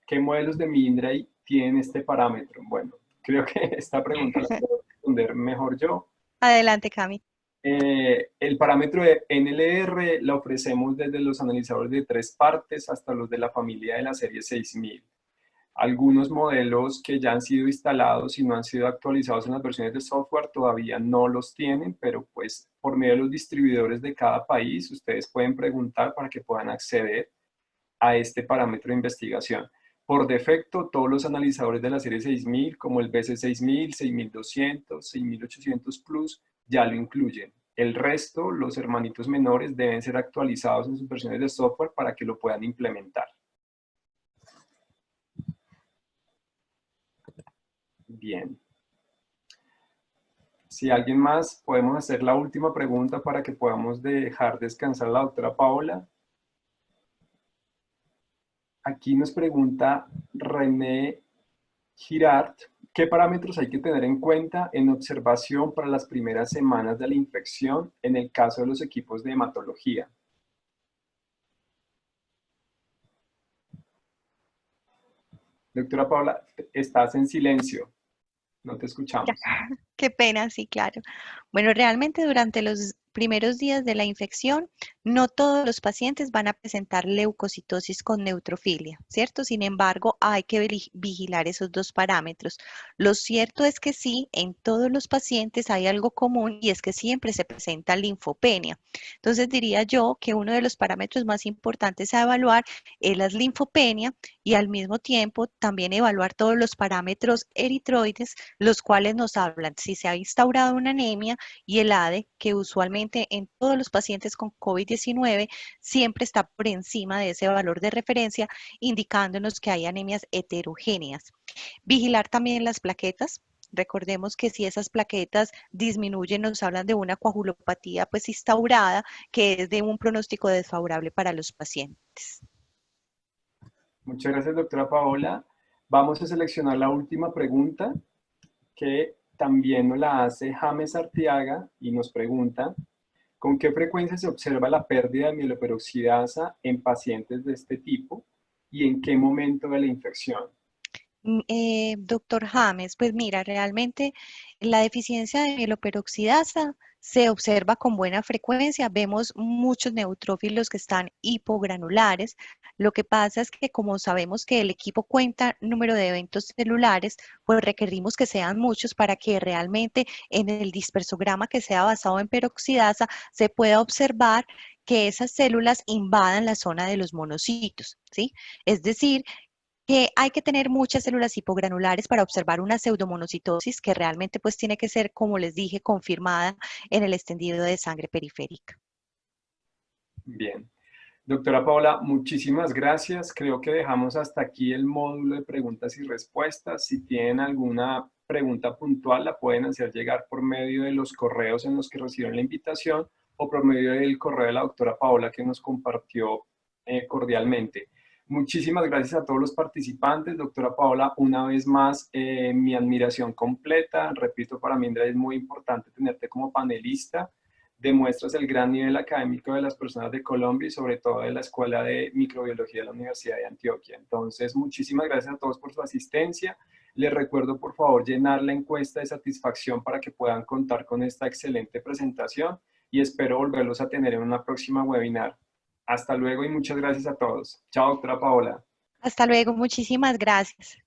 Speaker 3: ¿qué modelos de Mindray tienen este parámetro? Bueno, creo que esta pregunta la puedo responder mejor yo.
Speaker 2: Adelante, Cami.
Speaker 3: El parámetro de NLR la ofrecemos desde los analizadores de 3 partes hasta los de la familia de la serie 6000. Algunos modelos que ya han sido instalados y no han sido actualizados en las versiones de software todavía no los tienen, pero pues por medio de los distribuidores de cada país ustedes pueden preguntar para que puedan acceder a este parámetro de investigación. Por defecto, todos los analizadores de la serie 6000, como el BC6000, 6200, 6800 Plus, ya lo incluyen. El resto, los hermanitos menores, deben ser actualizados en sus versiones de software para que lo puedan implementar. Bien. Si alguien más, podemos hacer la última pregunta para que podamos dejar descansar a la doctora Paola. Aquí nos pregunta René Girard, ¿qué parámetros hay que tener en cuenta en observación para las primeras semanas de la infección en el caso de los equipos de hematología? Doctora Paola, estás en silencio, no te
Speaker 2: Ya,
Speaker 3: escuchamos.
Speaker 2: qué pena, sí, claro. Bueno, realmente durante los primeros días de la infección, no todos los pacientes van a presentar leucocitosis con neutrofilia, ¿cierto? Sin embargo, hay que vigilar esos dos parámetros. Lo cierto es que sí, en todos los pacientes hay algo común y es que siempre se presenta linfopenia. Entonces diría yo que uno de los parámetros más importantes a evaluar es la linfopenia y al mismo tiempo también evaluar todos los parámetros eritroides, los cuales nos hablan si se ha instaurado una anemia, y el ADE, que usualmente en todos los pacientes con COVID-19 siempre está por encima de ese valor de referencia, indicándonos que hay anemias heterogéneas. Vigilar también las plaquetas. Recordemos que si esas plaquetas disminuyen, nos hablan de una coagulopatía pues instaurada, que es de un pronóstico desfavorable para los pacientes.
Speaker 3: Muchas gracias, doctora Paola. Vamos a seleccionar la última pregunta que también nos la hace James Artiaga y nos pregunta: ¿con qué frecuencia se observa la pérdida de mieloperoxidasa en pacientes de este tipo y en qué momento de la infección?
Speaker 2: Doctor James, pues mira, realmente la deficiencia de mieloperoxidasa se observa con buena frecuencia. Vemos muchos neutrófilos que están hipogranulares. Lo que pasa es que como sabemos que el equipo cuenta número de eventos celulares, pues requerimos que sean muchos para que realmente en el dispersograma que sea basado en peroxidasa se pueda observar que esas células invadan la zona de los monocitos, ¿sí? Es decir, que hay que tener muchas células hipogranulares para observar una pseudomonocitosis que realmente pues tiene que ser, como les dije, confirmada en el extendido de sangre periférica.
Speaker 3: Bien. Doctora Paola, muchísimas gracias. Creo que dejamos hasta aquí el módulo de preguntas y respuestas. Si tienen alguna pregunta puntual, la pueden hacer llegar por medio de los correos en los que reciben la invitación o por medio del correo de la doctora Paola que nos compartió cordialmente. Muchísimas gracias a todos los participantes. Doctora Paola, una vez más, mi admiración completa. Repito, para mí es muy importante tenerte como panelista. Demuestras el gran nivel académico de las personas de Colombia y sobre todo de la Escuela de Microbiología de la Universidad de Antioquia. Entonces, muchísimas gracias a todos por su asistencia. Les recuerdo, por favor, llenar la encuesta de satisfacción para que puedan contar con esta excelente presentación y espero volverlos a tener en una próxima webinar. Hasta luego y muchas gracias a todos. Chao, doctora Paola.
Speaker 2: Hasta luego, muchísimas gracias.